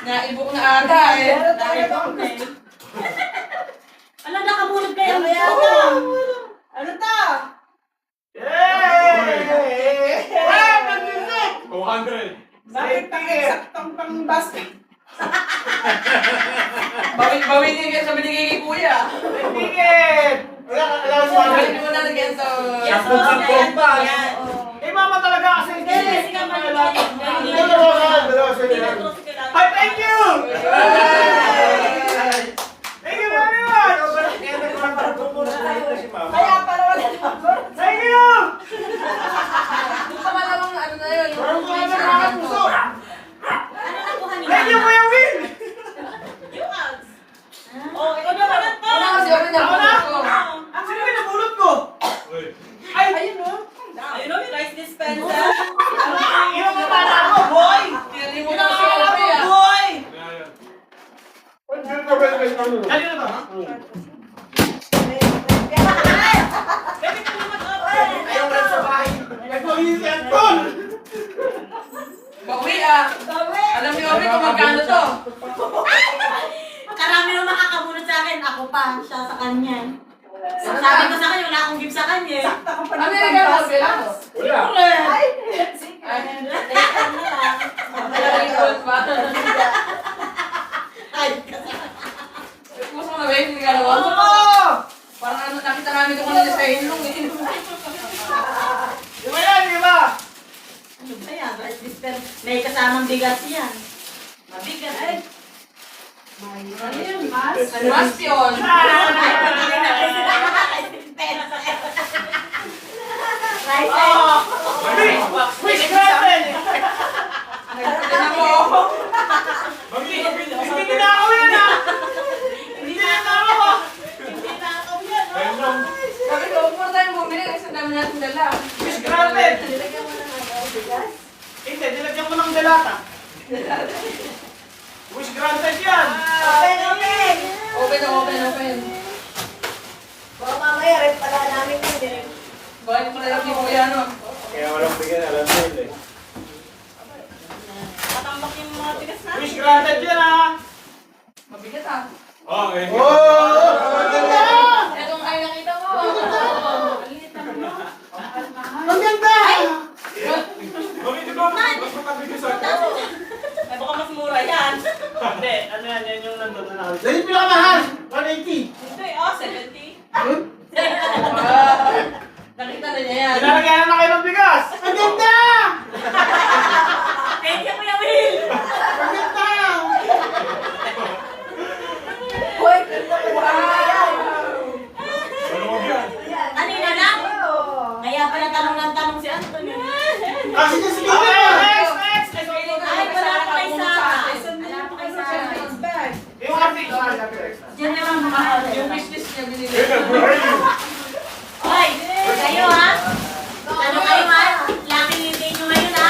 Naibok na ata eh. Naibang na eh. Alam, nakabunod kay Anton. Ano to? Yay! 200. Bakit pakisaktong pang basket? Bawin niya kayo sa binigay kay Kuya. Ticket! Alam mo, Bawin mo na ng ganito. Yes, Sakto sa bomba. Yan. Kay Mama talaga kasi. Hindi, sige, Dalawa sa inyo. Ay, thank you! Thank you very much! Kaya nagparang pumunta na si Mama. Kaya para wala nakabunod. Thank you! Yung tama namang ano na yun. Yung Parang wala nakakapuso. Ano nakuha ni Thank you, Mama? Kuya Will! Yung ads. Oh, ikaw naman ang Wala kasi Aubrey na ubunod ko. Sino yung nabulot ko? Wait. Ay! Ayun o. Ayun o, rice dispenser. Yung mga ko, boy! Kinalimutan ko si Aubrey ah. boy! Yeah, yeah. Andiyan ka ba yung may ano? Dali na ba? Baby, ito naman ako. Ayaw na sa bahay. Ito yung Anton! Bawi ah. Alam ni Aubrey kung magkano to. Karami nung makakabunod sa akin. Ako pa, siya sa kanya. Sabi ko sa kanya, wala akong gift sa kanya. Ano yung regalo mo, Bella? Wala. Ay, Later na lang. malaking gold pa. Ay, Gusto mo na ba yung regalo mo? Oo! Parang ano, nakita namin ito kanina sa ilong eh. Di ba yan, di ba? ano ba yan? Rice dispenser. May kasamang bigas yan. Mabigat eh. Ano yun, mas? Mas yun. Ay, pagkain na rice dispenser. Wish granted! Tignan mo. Hindi tinakaw yan ah! Hindi tinakaw! Sabi ko, huwag mo tayong bumili kasi ang dami natin dala. Wish granted! Hindi, nilagyan mo ng delata. Wish granted yan! Open. Baka mamaya, rin pala namin yun. Bakit pala lang ni Kuya, no? Kaya walang bigyan, alam mo yun eh. Matambak yung mga tigas na. Wish granted yan ah! Mabigat ah. Oh, eh. Itong ay nakita mo. Ang ganda! Mami, di ba? Mas makabigay sa akin. Ay, baka mas mura yan. Hindi, ano yan, yan yung nandun na nakita. Dahil pinakamahal! 180! Hindi, oh, 70. Nakita na niya yan. Nilalagyan na kayo ng bigas! Ang ganda! Thank you, Kuya Will. Ang ganda! Hoy, kita ko ba yan? Maluwag yan. Kanina lang. Kaya pala tanong ng tanong si Anthony. Kasi niya sige Okay, na! next! Ay, wala pa kay Sara. Wala pa kay Sara. Yung article. Diyan na lang makakala. Yung wishlist niya binili. Kaya, where are you? Hoy, kayo ha? Ano kayo ha? Laking hindi nyo ngayon ha?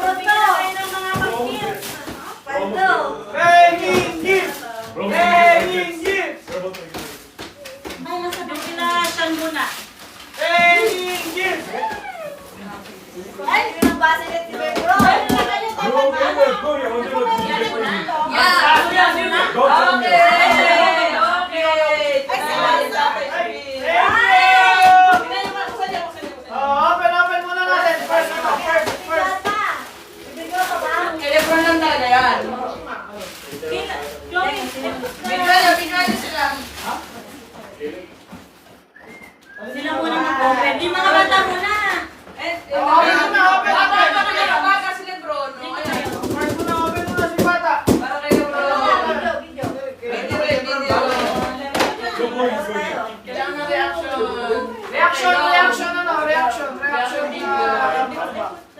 Bigyan kayo ng mga pag-gift. Paldo. Raining gift! Raining gift! Ay, nasa doon na siyan muna. Raining gift! Ay, pinabasa niya si Pedro. Go, go, go, go. I want to Yan mo na. Yeah. Yan mo na. go. Okay. Ay, salamat sa akin. Thank you! Open muna natin. First. Yata. Ibigay ko ba? Kay Lebron lang talaga yan. Chloe, Bigyan niyo sila. sila muna mag-open. Yung mga bata muna. Baka si Lebron. no? Ayan. First muna, open muna si Bata. Para kay Lebron. Video. Video. Go, go, go. Kailangan ng reaction. Reaction.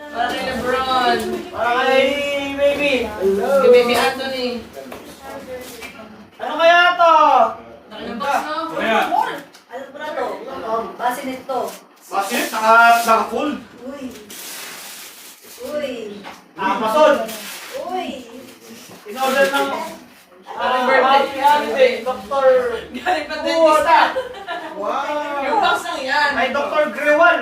Para kay Lebron. Para kay baby. Kay Baby Anthony. Ano kaya to? Laki ng box, no? Kaya, Ano ba to? Base nito. Bakit? Naka-full? Uy. Uy. Amazon. Uy. In-order ng Happy birthday. holiday, Dr. Galing pa din Kuwata. Wow! Yung box lang yan. Ay, Dr. Grewal.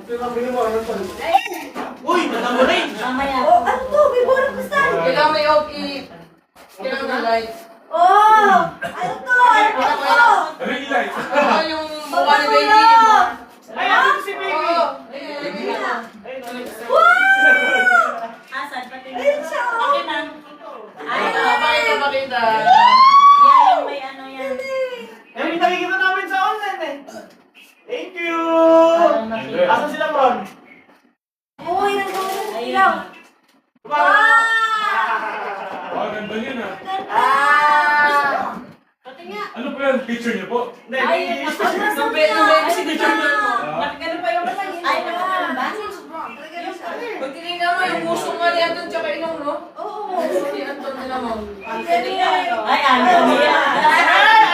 Pinabili mo, ano pa? Uy, alam mo rin. Mamaya. Oh, ano to? May bonus pa sa akin. Kailangan may kailangan ng light. Oh! Ano to? Ano to? really light. Ano yung mukha ni Baby? Ay, ano si baby? Oo. Ayun. Ay, Asan? Pati Ayun siya, oh. Akin na. Ay, Pakita. yan yung may ano yan. Ay, nakikita namin sa online eh. Thank you. Asan sila, Bron? Uy, nandun Ayun. ilaw. Oh, ganda yun ah. Ah! Pati nga. Ano po yan? Picture niyo po? Hindi, Ay, baby. Nung baby signature mo. Nakagano pa yung ay, nakagano ba? Pag tinignan mo yung puso nga ni Anton tsaka ilong, no? Oo. Si Anton nila mo. Anthony. Ay, Anthony yan. Hey,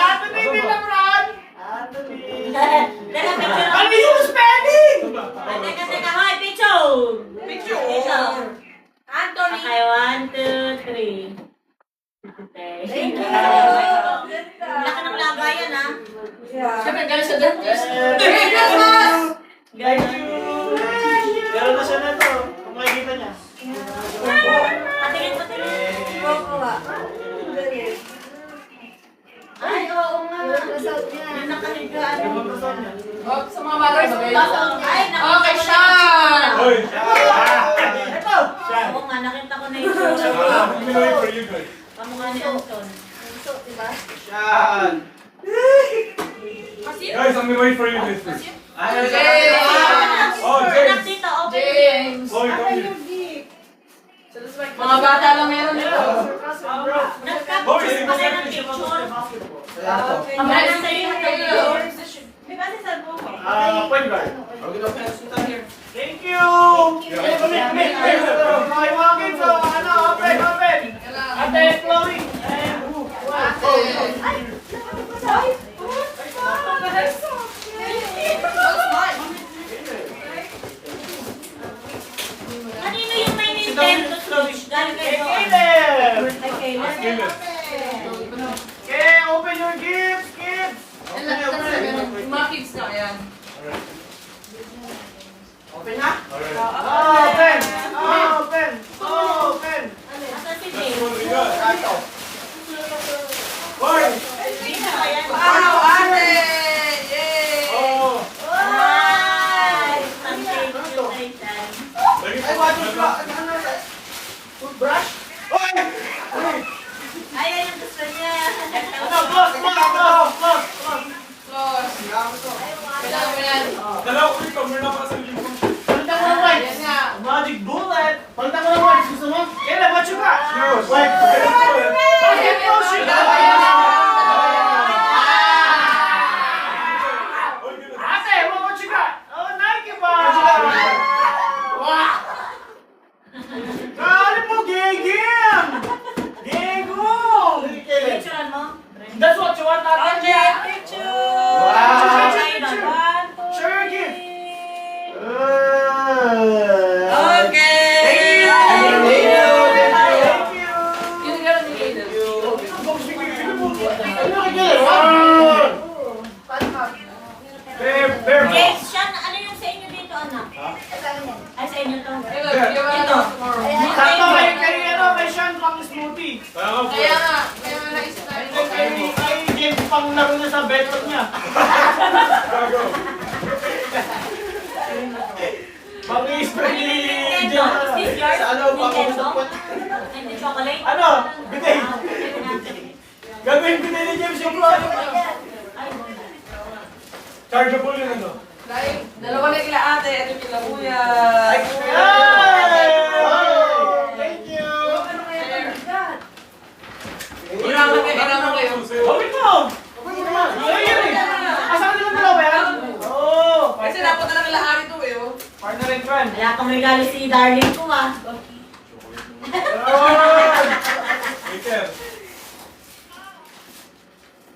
Anthony, di ba, Bron? Anthony. Teka, picture ako. Ano yung spelling? Teka, hoy, picture. Picture. Anthony. Okay, 1, 2, 3. Thank you. Laki ng lagayan, ha? Siyempre, galing sa dentist. Merry Christmas! Thank you. Meron na siya na ito. Kung makikita niya. Patingin. Oo nga. Ay, oo nga. Result niya. Yung nakahigaan. Oh, sa mga bata ba kayo? Ay, Okay, Sean! Hoy! Ito. Oo nga, nakita ko na yung I'm gonna wait for you guys. kamukha ni Anton. So, diba? Yan. Guys, I'm gonna wait for you guys first. Ay, Oh, Anak James! dito, open James! Hoy, come here. Mga bata lang meron dito. Hoy, Nag-capture pa kayo ng picture. Ang mga sa'yo yung Di ba si Salvo mo? Point guard. Okay, okay. Sultan here. Thank you! Commit. Okay, mga kids, open. Ate, Chloe. Kanino yung may Nintendo Switch? Galing kay Joan. Caleb! Kay Caleb. Okay, open your gifts, kids! Yung mga kids na, ayan. Open na? Open! Asan si James? What we got? Kato. Boy! Wow, ate! Yay! Oh, Ay! Thank you, Titan. Ay, water block. Ano? Toothbrush? Oy! Ay, yan yung gusto niya. Close! Close. Kailangan mo yan. dalawa ulit pag meron para sa uniform. Palitan mo ng white! Yan nga. Magic bullet! Palitan mo ng white! Gusto mo? Caleb, what you got? Yours. White! Magic potion! Ate, what you got? Oh, Nike ba? Wow! Kali mo, gigim! Gigo! Picturean mo? That's what you want, ate? Okay, picture! Wow. Titan. 1, 2, Sure, gift. 3. Okay! Thank you! Yun nga lang ni Aiden. James, Sean, ano yung sa inyo dito, anak? Ay, sa inyo to. Ay, bigyan mo na lang tomorrow. Sakto kay Sean pang smoothie. Kaya nga naisip namin. Kay James pang laro niya sa bedroom niya. Pang-spray ni Nintendo. Is this yours? Sa ano pa ako Nintendo? sa And the chocolate? Ano? Bitay. Ah, okay natin. Gagawin bitay ni James yung floor. Ay, Chargeable yun ano? Dahil dalawa na kila ate, ito kila kuya. Yay! Thank you! Iraman kayo. Gawin mo! Ayun eh! Asan naman dalawa yan? Oo! Kasi napunta na kila Ari to eh. Oh. Partner and friend. wala kang regalo si darling ko, ah. Take care.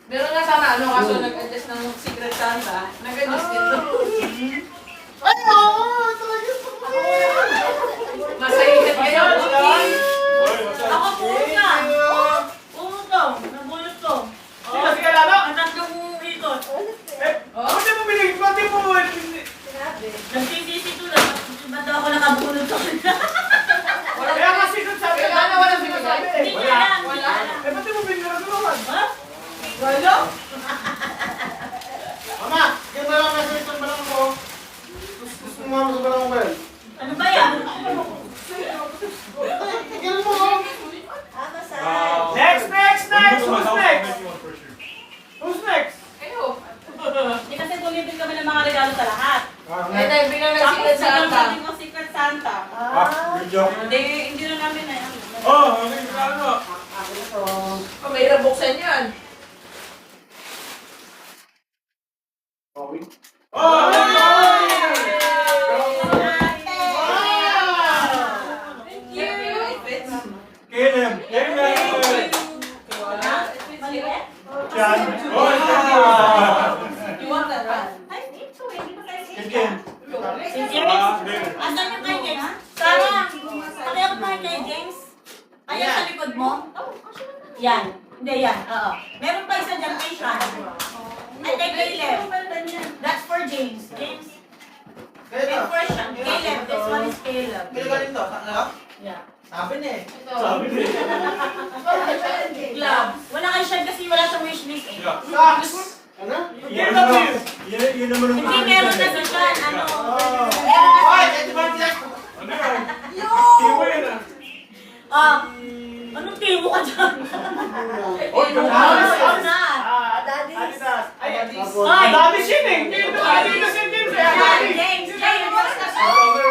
Meron nga sana ano, kaso nag-adjust ng Secret Santa. Nag-adjust dito. Ay, oo! Talaga Masahihan kayo. Boy, what's up? Ako, puro ka. Puro to. Nabulot ko. Sino si Kalalo? Ang tatlong ikot. Bakit mo binigay? Bakit mo? Nagsisisi to lang. Ba't daw ako nakabulot ko? Kaya kasi kung sabi Wala na, wala sinasabi. Hindi ko alam. Wala. Eh, ba't mo binigay ko naman? Ha? Wala? Mama, yung balong nasa itong balong mo. Gusto mo mama sa balong mo yun? Ano ba yan? Tigil mo! Next! Who's I'll next? make you one for sure. Who's next? Kayo. Hindi kasi tulitin kami ng mga regalo sa lahat. Eh, dahil biglang Tapos nag-Secret biglang Santa. sabi mo Secret Santa. Good job. Hindi na namin na yan. Oh, okay, ano? Oh, mahirap buksan yan. Oh, Caleb. Maliit? Yan. Oh, You want that, right? Ay, ito eh. Hindi pa tayo Again. Si James? there. Asan yung kay James? Sarah! Pakiakot mo kay James? Ayan sa likod mo? Yan. Hindi yan. Oo. Meron pa isa dyan kay Sean. Ay, kay Caleb. That's for James. James. Kaya And na. for Sean. Caleb. This one is Caleb. Kaya galing to. Ano? Yeah. Sabi niya eh. Sabi niya. Glove. Wala kay Sean kasi wala sa wishlist eh. Yeah. Socks! Ano? Yan na yun. Yun naman ang Hindi, meron na sa Sean. Ano? Hoy! Ito ba niya? Ano yan? Tibo yun ah. Ah, anong tibo ka dyan? Oy, Ano na? Adidas. Ay, Tapos, Ay! Daddy's yun eh. Dito si James eh. Daddy. James! James!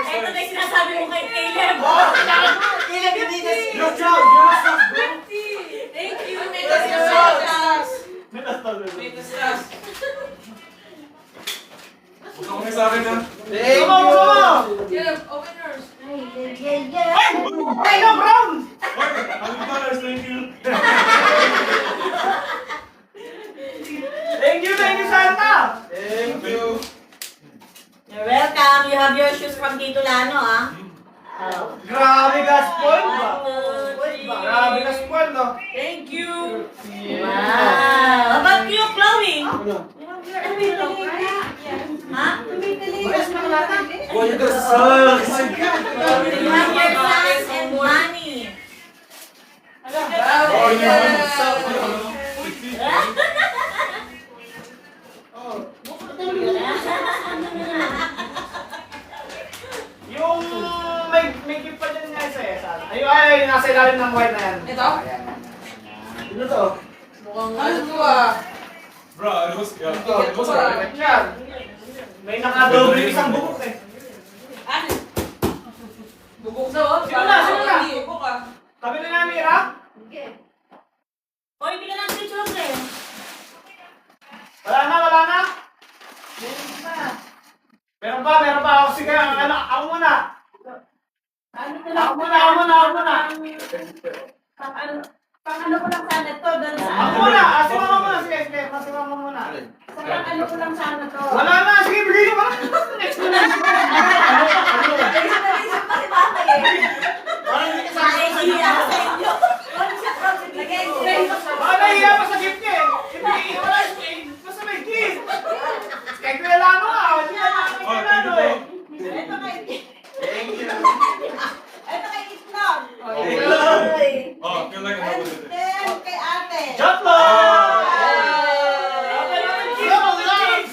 Ito na yung sinasabi mo kay Caleb. Kailan hindi na Your job. Your job, bro. Thank you. May tas yung socks. May tas Thank Come on, you. come on! Caleb, open yours. Ay, no, Brown! $100, thank you. Thank you, Santa! Thank you. You're welcome. You have your shoes from Tito Lano, ah. Grabe ka, spoiled ba? Grabe ka, Wow. spoiled, no? Thank you. How about you, Chloe? Ano? Ha? Oh, you guys suck. You have your sons and money. Oh, you want Yung may gift pa dyan nga isa eh. Ayun, ay, nasa ilalim ng white na yan. Ito? Ayan. Ano to? Mukhang ano to ah. Bro, it was, yeah, Oh, it was ito ba? alright. Yan. May nakadoble isang bubok eh. Ano? Bubok na oh. Sino na? Sino na? Bubok ah. Kami na namin, ha? Hoy, bigyan ng picture, eh. Wala na, wala na? Meron pa, meron pa. Ako sige, ako muna. Ako muna. Pang ano ko lang sana to, doon sa Ako muna, si mama muna. Sige, si mama muna. sa pang ano ko lang sana to. Wala na, sige, bigay mo. Next na lang. Parang hindi ka sa Nahihiya ako sa inyo. nahihiya pa sa gift niya eh. Ibigay, wala, basta may gift. Kaya kailangan mo ah. Hindi na Oh, kailangan thank you, eh. bro. Ito kay Thank you. ito kay Itlog. Oh, I feel like I'm with it. Then kay ate. Jotlo! And then kay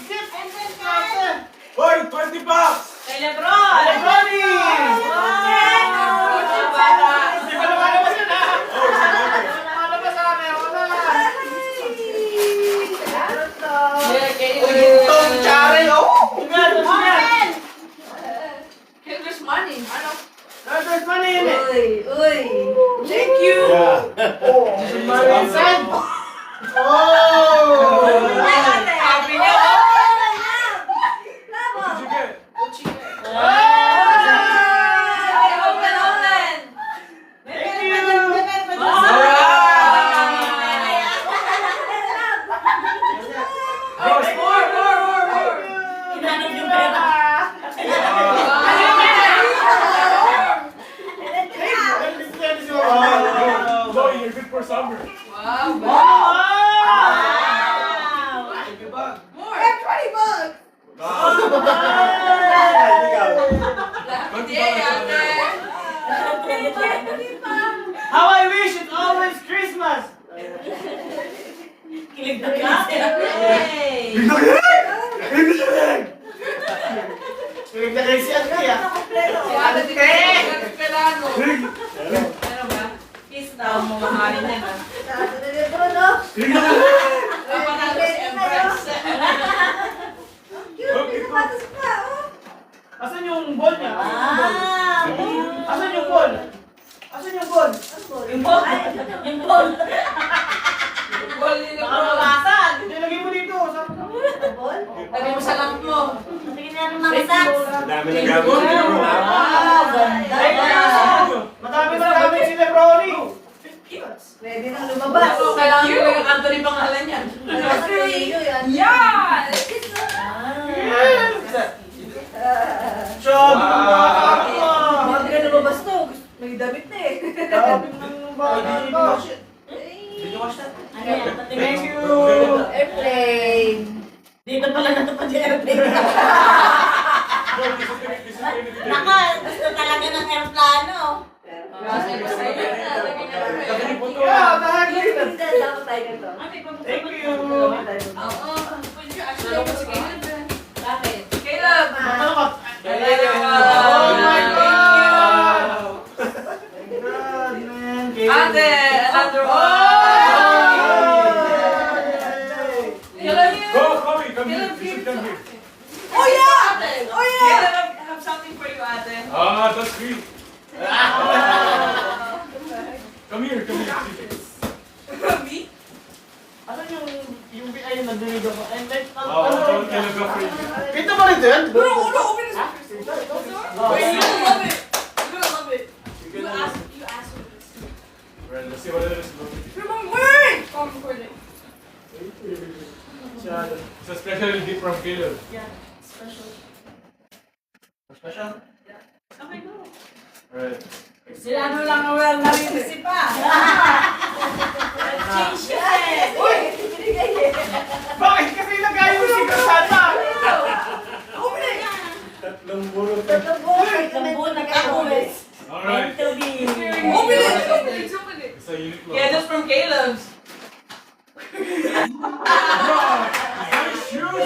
Boy, 20 bucks! Kay Lebron. Ronnie! Hindi para. Hindi pa lumalabas yun ah! Lumalabas ah, meron na! Tong Charlie, oh. Congrats! There's money. Ano? There's money in it! Thank you. Money inside! Oh. Happy niya oh. What did you get? Open, open. Thank you! More. Hinanap yung pera. Boy, you're good for summer. Wow. Wow. More. 20 bucks. Yay, ate. How I wish it's always Christmas! Kilig na klase. Yay! Tuwing na kayo si Ate ah! Si ate di ko Pelano. Ano ba? Kiss daw, mamahalin niya na. Panalo si Empress. Asan yung ball niya? Wow! Asan yung ball? Asan yung ball? Yung ball. Yung ball. Ball ni Baka Lebron. mabasag. Hindi, lagay mo dito. Lagay mo sa lamp mo. Sige na rin mga sacks. Dami na gagawin. Wow! Ganda Thank ba? you! Madami na gamit si Lebronny! Pwede nang lumabas. Ako, kailangan ko lang ang Anthony pangalan yan. Yan! Job! Bakit ka lumabas to? May damit na eh. Did you watch that? Ano yan? Thank you! Airplane. Dito pala natupad yung airplane. Naka, gusto talaga ng aeroplano. Yeah, dahil dito! Dapat tayo ganito. Thank you! Oo. Pwede ka actually ako si Caleb. Bakit? Caleb! Ano ka? Oh my God! Ate, another one! Caleb, Go, Chloe, come here. You should come here. Oh yeah! Oh yeah! Caleb, I have something for you, ate. Ah, that's sweet. Come here, come here. Me? Asan yung ay nandun ako? And like, Oh, don't tell a girlfriend. Kita ba rin din? Bro, ulo, Okay, go. Alright. Sila ano lang ang well narin pa. Change it. Bakit kasi nag-ayusin ka sana? Tatlong burot. Lambot na kayo. Alright. To be. Open it! It's a Uniqlo. Yeah, that's from Caleb's. Nice shoes!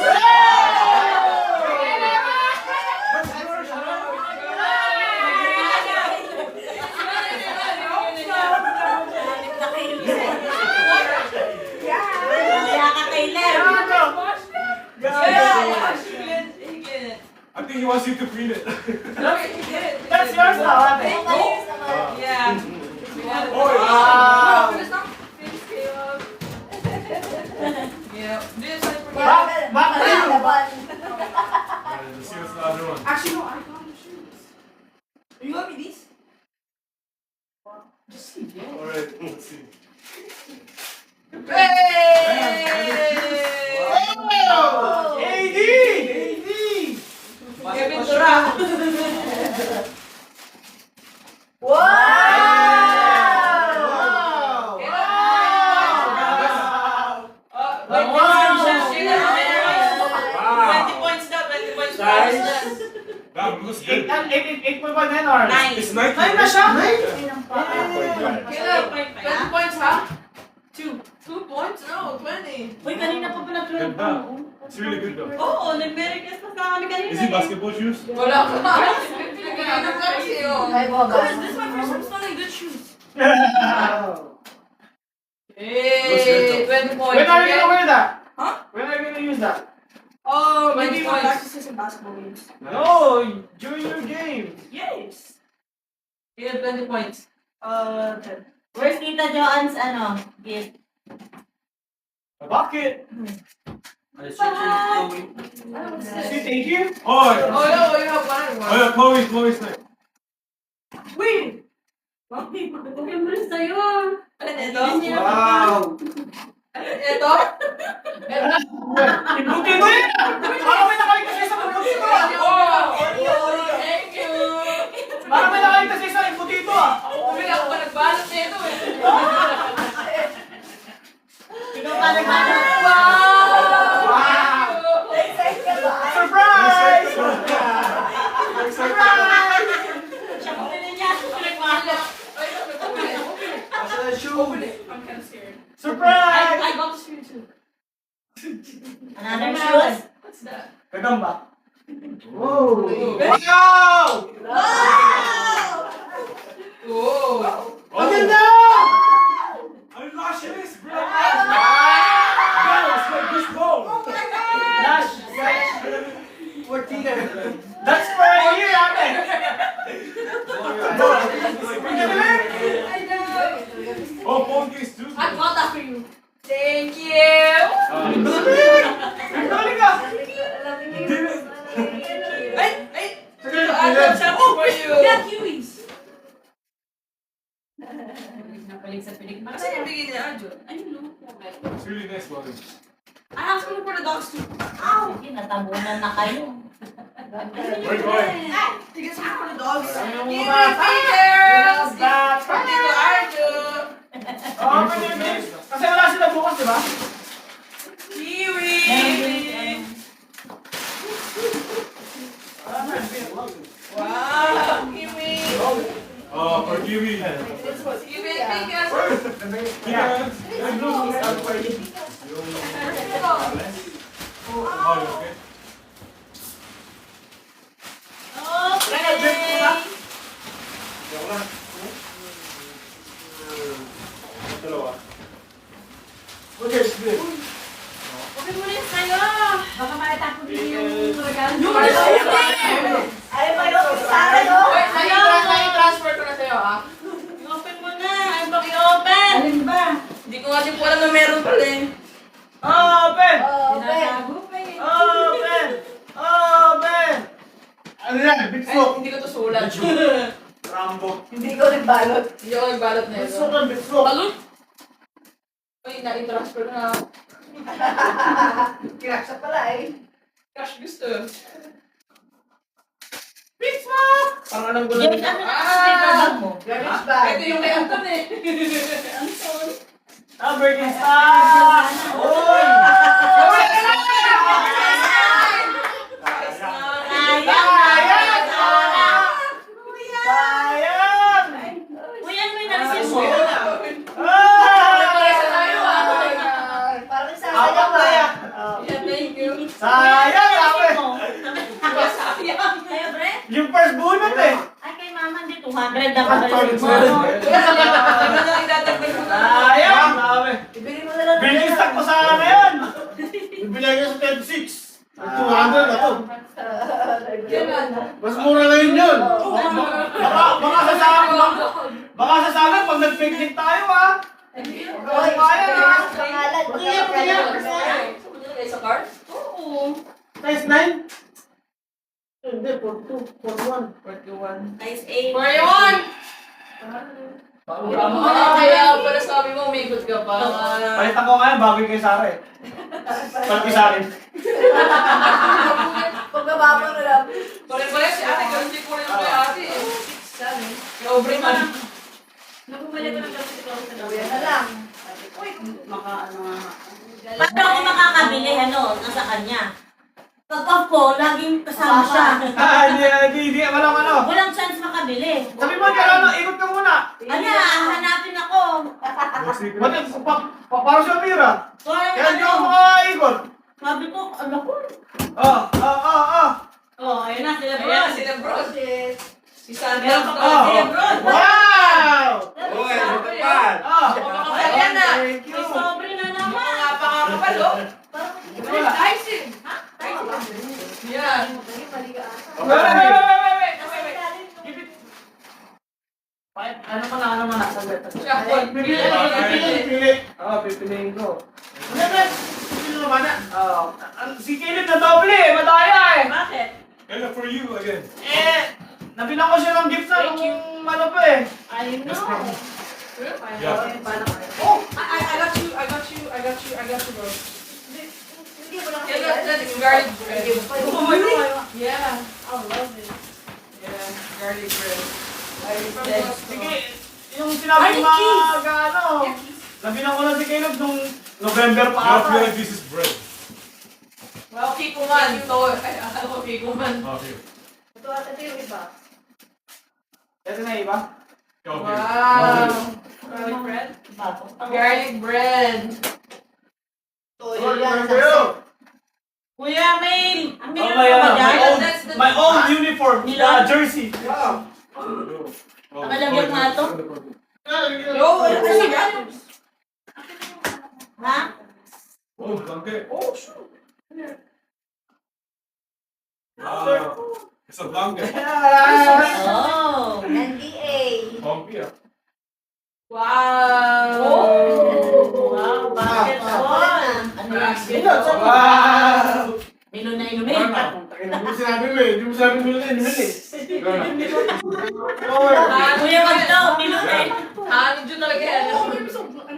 Kaya ka kay Lem. I think he wants you to clean it. That's yours now, ate. Yeah. Wow. Yeah. This I forgot. Back to you. Alright, let's see what's the other one. Actually, no, I got the shoes. You got me these? Alright, let's see. AD! Kevin Durant. That looks good. 8.1 hen or? It's Nike. Nine na siya? Caleb, 20 points, huh? 2 points? No, 20. Uy, kanina pa pala tulog Ganda. pa. It's really good though. Oo, nag-Merry Christmas na kami kanina. Is it basketball shoes? Wala ka. Pinagkainan ka kasi yun. Ay, boga. This is my first time smelling good shoes. Looks good, Hey, 20 points. When are you gonna wear that? Huh? When are you gonna use that? Oh, Maybe 20 more points. practices in basketball games. No, during your games. Yes. Yeah, 20 points. 10. Where's Tita Joanne's gift? A bucket. Say thank you. Oh, Oh, no, you have one. oh yeah, Chloe's next. Wait. Mami, pagkakagyan mo rin sa'yo. Ano ito? Wow! Ito? Ibuti mo yun! Baka may nakaligtas sa isang ibuti ito ah! Thank you. Baka may nakaligtas sa isang ibuti ito ah! Bumili ako pa nagbalot nito eh. Ikaw pa nagmano. Wow! Surprise! Surprise! Siya bumili niya. Nagmano. Asa na shoe? I'm kind of scared. Surprise! I got the shoe too. Another shoes? What's that? Gagamba. Whoa! Wow! Whoa. Ang ganda! I'm luscious, bro. Guys, like this ball. Lash. That's for a year, ate. Ang galing! Oh, phone case too. I got that for you. Thank you. Ang galing ka! Hey. I got something for you. Yeah, kiwis. Napalig sa pilig. Ano yung bigay niya, Arjo? It's really nice, buddy. I asked for the dogs too. Sige, natabunan na kayo. We're going. Sige, sige for the dogs. Ayun, Give me bata. fingers. Bata. Hindi ko Arjo. Oo, pwede yun, babe. Kasi wala sila bukas, di ba? Kiwi. Wow, kiwi. For Kiwi. Kiwi, fingers. Yeah. Oh, you okay? Okay. Dalawa. Okay, sige. Huwag mo rin sa'yo. Baka maitapon din yung regalo. Ay, may office no? transfer ko na sa'yo, ah. I-open mo na. Ay, bak i-open. Alin ba? Hindi ko kasi po alam na meron pala eh. Open! Tinatago pa eh. Open! Open! Ano yan? Big Ay, Smoke. hindi ko to sulat. Rambo. Hindi ko nagbalot. Hindi ako nagbalot na Big ito. Smoke lang, Big Smoke. Balot? Uy, na-transfer ko na. Kinaksa pala eh. Cash gusto. Big Parang alam ko na. James, ano na ang paper bag mo? Garbage bag. Ito yung kay Anton eh. Birthday star! Uy! Sayang! Uy, ano yung narisin mo? Parang sasayaw ka. Yeah, thank you. Sayang! Grabe! Sayang. Sa'yo, Bre? Yung first bunot eh! Ay, kay mama, hindi 200 na ba? Ano na idadagdag mo na? Sayang! Grabe! Ibili mo na lang. Building stock ko sana ngayon! Ibigay niya sa 10.6. 200 ako. Kailan? Mas mura ngayon yun. Baka sasabi pag nag-picnic tayo ah! Hoy, pangalan. Sa card? Size 9? Hindi, 42, 41. 41. Size 8. 41! Kaya para sabi mo, umikot ka pa. Palitan ko ngayon bago yung kay Sara eh. Palitan sa akin. Pagbababa na lang. Pare-pare si ate, kasi ko rin kay ate eh. Kaya obre man. Nabumalik ko ng kasi ito sa Uwi na lang. Paano ako makakabili, nasa kanya? Pag off ko, laging kasama siya. Hindi, walang. Walang chance makabili. Sabi mo, ikot ka muna. Hanapin ako. Para sa Mira. Kaya Kaya hindi ako makaikot. sabi ko, ano ko? Ayun na, sila bro. Ayan, sila bro. Si Sandra. Meron pa pala sila bro. Wow! Uy, matapad. Ayan na. Thank you. May sobre na naman. Napakakapal oh. Dyson. Yan. Wait. Ano mo na? Saglit. Shotgun. Pipiliin ko. Pipiliin naman na. Si Caleb na doble eh, madaya eh. Bakit? And for you again. Nabilang ko siya ng gift na nung ano pa eh. I know. Yeah. Oh, I got you, bro. Hindi mo lang Yeah, that's garlic bread. Yeah. I love it. Yeah, garlic bread. Sige, yung sinabi Ay, mga ano. Nabilang ko na si Caleb nung November pa You don't ata. feel like this is bread. Well, Kikuman. Ito, ay, ako Kikuman. Okay. Ito yung iba. Ito na iba? Okay. Wow. Garlic bread? Bago. Garlic bread. Toyo yan. Kuya, may Oh, meron my, ka ba my dyan? own, That's the- my own uniform, Nila? jersey. Nakalagyan mo na to? Yo, ano kasi yan? Ha? Oh, blanket. Oh, sure. Wow. It's a blanket. Oh. NDA. Bumpy ah. Wow. Wow, basketball. Ano Basket. yun? Wow! Milo na inumin. Hindi mo sinabi mo eh. Hindi mo sinabi mo yun eh. Kuya, wag daw. Milo na Ano dyan talaga yan? I'm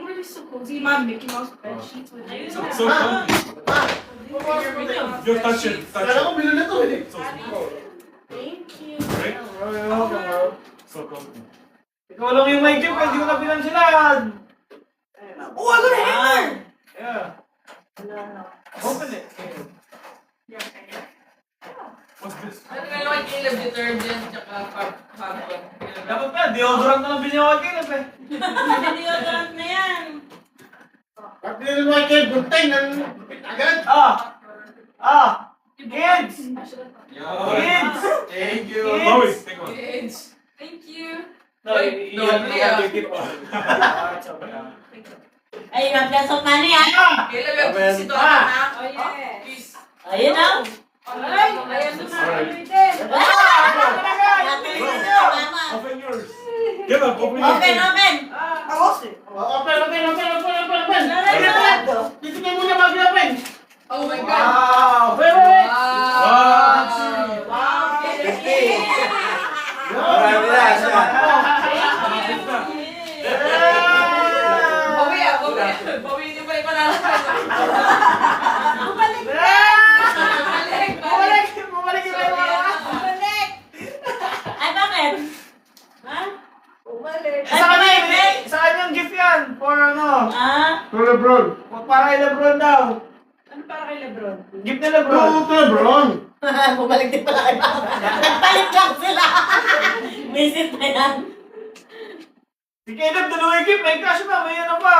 really so cozy. My Mickey Mouse bed sheets with Ayun So, na. so comfy. You touch it. Touch Kala ko it. bilo na to eh. So small. Thank you. Right? So comfy. Ikaw lang yung may gift, hindi ko na pinansilan. Oh, I got a hammer! Yeah. Open it. What's this? Ano nga naman Caleb detergent tsaka hardwood? Dapat pa, deodorant na lang binyawa kay Caleb eh. Deodorant na yan. At nila mo kay Buntay ng agad. Kids! Kids! Thank you. Kids! Chloe, take one. Kids. Thank you. No, iyan Doble, gift. Ay, mag-glass of money, ha? Caleb, yung kiss ito na. Oh, yeah. Kiss. Ayun na. Ay, ayan na sa Mama. Open yours. Get up, open yours. Open, open. Open. Dito kayo muna mag-open. Oh my God. Wow! Wait. Wow. Wow. Bawi ah, bawi. Bawi niyo pa yung pananapan. Bumalik. Balik. Bumalik yung mga. Ay, bakit? Ah? To Lebron. Para kay Lebron daw. Ano para kay Lebron? Gift ni Lebron. To Lebron. Bumalik din pala kayo. Nagpalit lang sila. Visit na yan. Si Caleb, dalawang gift. May cash pa. May ano pa.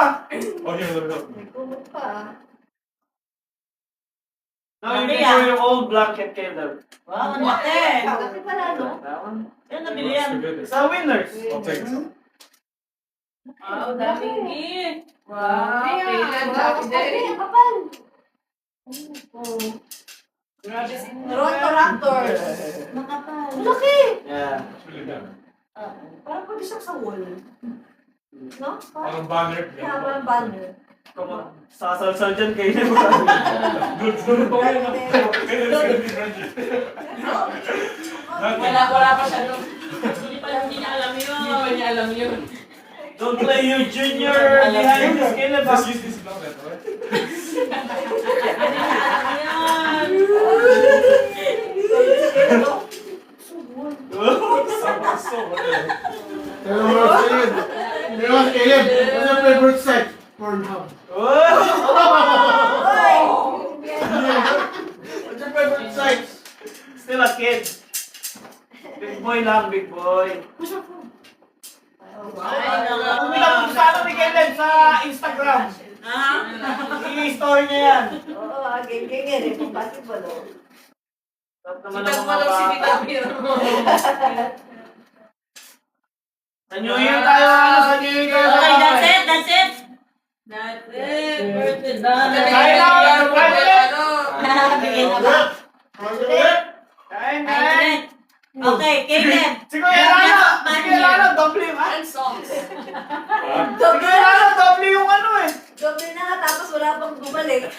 Oh, here, let me help. May kumot pa. No, you can show yung old blanket, Caleb. Wow, ang laki. Laki pala, no? Yan, nabili yan. Sa winners. I'll take it. Wow, daming gift. Wow, Caleb, Wow, laki laki, din. ang kapal. Grabe si Toronto Raptors. Makapal. Laki! Yeah. It's really good. Parang pwede siya sa wall. No? Parang banner. Kaya parang banner. Sasal-sal dyan, Caleb. Good po yan. It's gonna be ready. Wala pa siya doon. Hindi niya alam yun. Hindi pa niya alam yun. Don't play you junior behind this, Caleb. Just use this blanket, alright? So weird. Pero mga Caleb. Pero mga Caleb. What's your favorite site? Pornhub. What's your favorite site? Still a kid. Big boy lang, big boy. Kumita mo sa ano ni Caleb sa Instagram. I-story niya yan. Oo, game-game eh. Kung basketball, oh. Tapos naman Sikat ang mo mga daw si bata. Vitamir. Sa New Year tayo, ano? Sa New Year tayo. Okay, that's it, that's it. That's it. Birthday done. Kain na, kain ulit. Bigyan na ba? Kain, Kain kain. ulit. Okay, Caleb. Si Kuya Lalo, doble yung And songs. Si Kuya Lalo, doble yung ano eh. Doble na nga, tapos wala pang bumalik.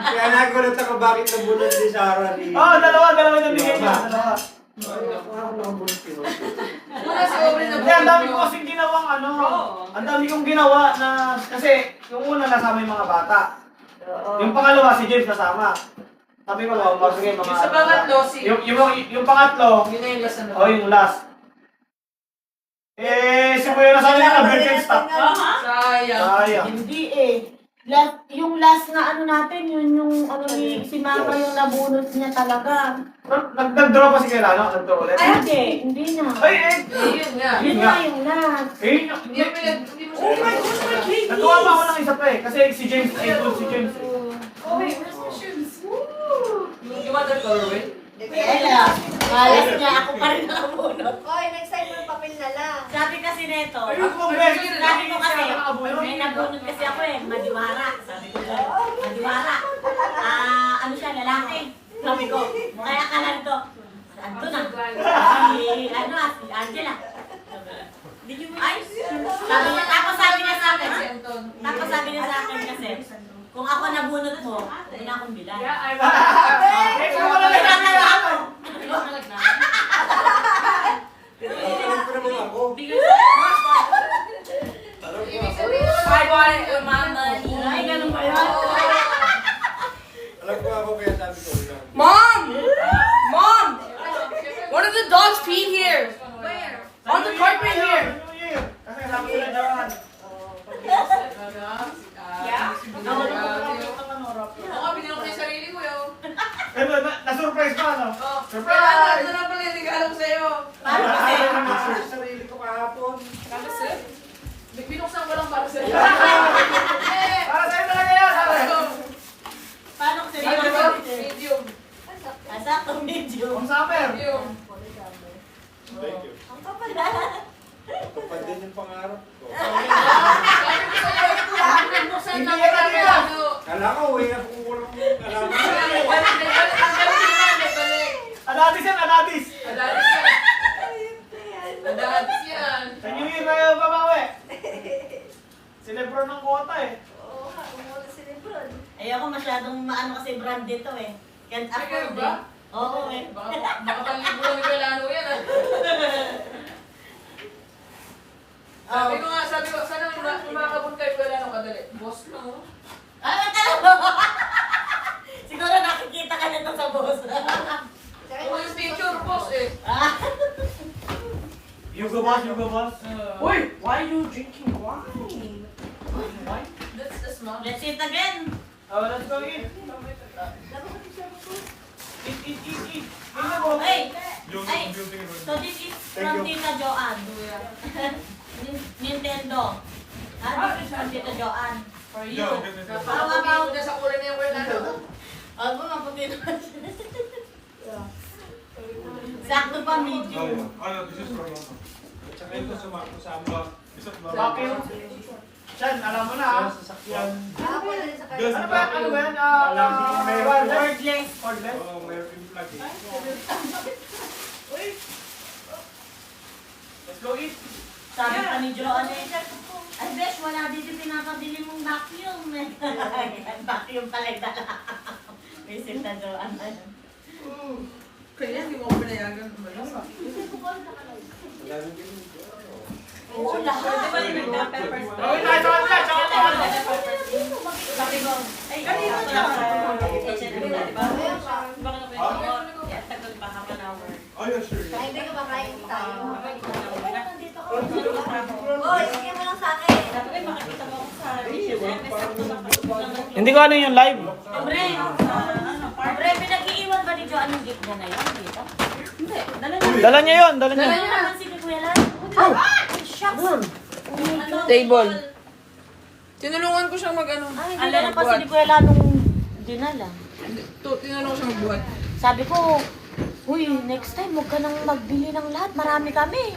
Kaya nagulat ako bakit nabunod si Sarah ni... Dalawa yung nabigay niya. Dalawa. Muna si Aubrey na Hindi, ang dami ko kasing ginawang ano. Ang dami kong ginawa na, kasi yung una nasama yung mga bata. Oo. Yung pangalawa, si James nasama. Sabi ko, sige mga... Yung sa pangatlo, si... Yung pangatlo, Yun na yung last na. yung last. Si Kuya nasama niya na birthday stock. Sayang. Sayang. Hindi eh. Yung last na ano natin, yun yung ano ni si Mama yung nabunot niya talaga. Nag-draw pa si Kuya Lalo? Nag-draw ulit? Hindi na. Ay, Yun nga. Yun na yung last. Hindi mo siya. Nagawa pa ako ng isa pa eh. Kasi si James, si James. Oh, wait, where's my shoes? You want that colorway? Kaya, malas niya, ako pa rin nakabunot. Oy, next time mo papel na lang. Sabi kasi neto, Ako, best. sabi ko kasi, may nabunot kasi ako eh, madiwara. Sabi ko doon, madiwara. Ano siya, lalaki. Sabi ko, kaya akala nito, ano na, si Angela. Ay, tapos sabi niya sa akin, tapos sabi niya sa akin kasi, kung ako nabunot mo, hindi na akong bilan. Eh, kung wala lang Tatalo ako. I want it with my money. Ay, ganun ba yun? Alam ko ako kaya sabi ko. Mom! Mom! One of the dogs peed here. Where? On the carpet here. Kasi sabi ko na dyan. Yeah? Oo, binili ko na yung sarili ko yun. Eh, na-surprise pa, no? Surprise! Ito na pala yung regalo ko sa'yo. Paano kasi? Sa sarili ko kahapon. Para sa'yo? Binuksan ko lang para sa'yo. Para sa'yo talaga yan, sabi. Paano kasi? Medium. Sakto medyo. Kung summer. Medium. Thank you. Ang kapal. Kapag din yung pangarap ko. Sabi ko sa'yo, binuksan Hindi lang yan para talaga. sa'yo. Kala ko, uwi na kung walang alam. Adatis yan, adatis. Adatis yan. Sa New Year tayo babawi. Si Lebron ng kota eh. Oo, umuha si Lebron. Ayoko masyadong maano kasi brand dito eh. Can't Ay, afford ganun ba? eh. Oo eh. Baka pang-libro ni Galano yan ah. Sabi ko nga, sana umakabot kayo Galano kadali. Boss lang oh. Siguro nakikita ka nito sa boss. Oo yung picture, boss eh. Hugo Boss, Hugo Boss. Uy! Why are you drinking wine? That's the small. Let's eat again. Oh, let's go eat. Eat. Hey, Yung Ay. building and so this is from Tita Joanne. Nintendo. This is from Tita Joanne. For you. Yeah, okay, okay. How about... na sa kulay niya yung wala na. Ako maputi naman. Sakto pa Oh, medium. yeah. Ano, this is from Tsaka ito sa isa pa. Vacuum. Chan, alam mo na ah. Yan. Ako na rin sa Yes, Ano ba? Ano ba yan? Wordless. Cordless? Oh, mayroon yung flag eh. Let's go eat. Sabi pa ni Joanne, ay besh, wala dito pinapabili mong vacuum. Vacuum pala yung dala. Visit na Joanne. Kaya hindi mo ako pinayagan umalis. Oo, lahat. Di ba yung black peppers? Oh, chocolate! Sabi ko, ay, Kanina ito na. lang. Di ba? Ayun pa. Bakit ako yeah, tagal pa half an hour. Oh, yeah, sure. Ay, hindi ka makain tayo. Nandito ako. Oy, sige mo lang sa akin. Sabi ko, makakita mo ako sa dishes. Eh, may sakto lang pa. Hindi ko ano yung live. Pre, pre, pinag-iiwan ba ni Joanne yung gift niya na yun dito? Hindi, dala na. Dala niya yun, dala niya. Ano naman si Kuya Lan? Shucks! Table. Tinulungan ko siyang mag-ano. Ay, hindi na pa si Kuya Lan nung dinala. Tinulungan ko siyang magbuhat. Sabi ko, uy, next time huwag ka nang magbili ng lahat. Marami kami.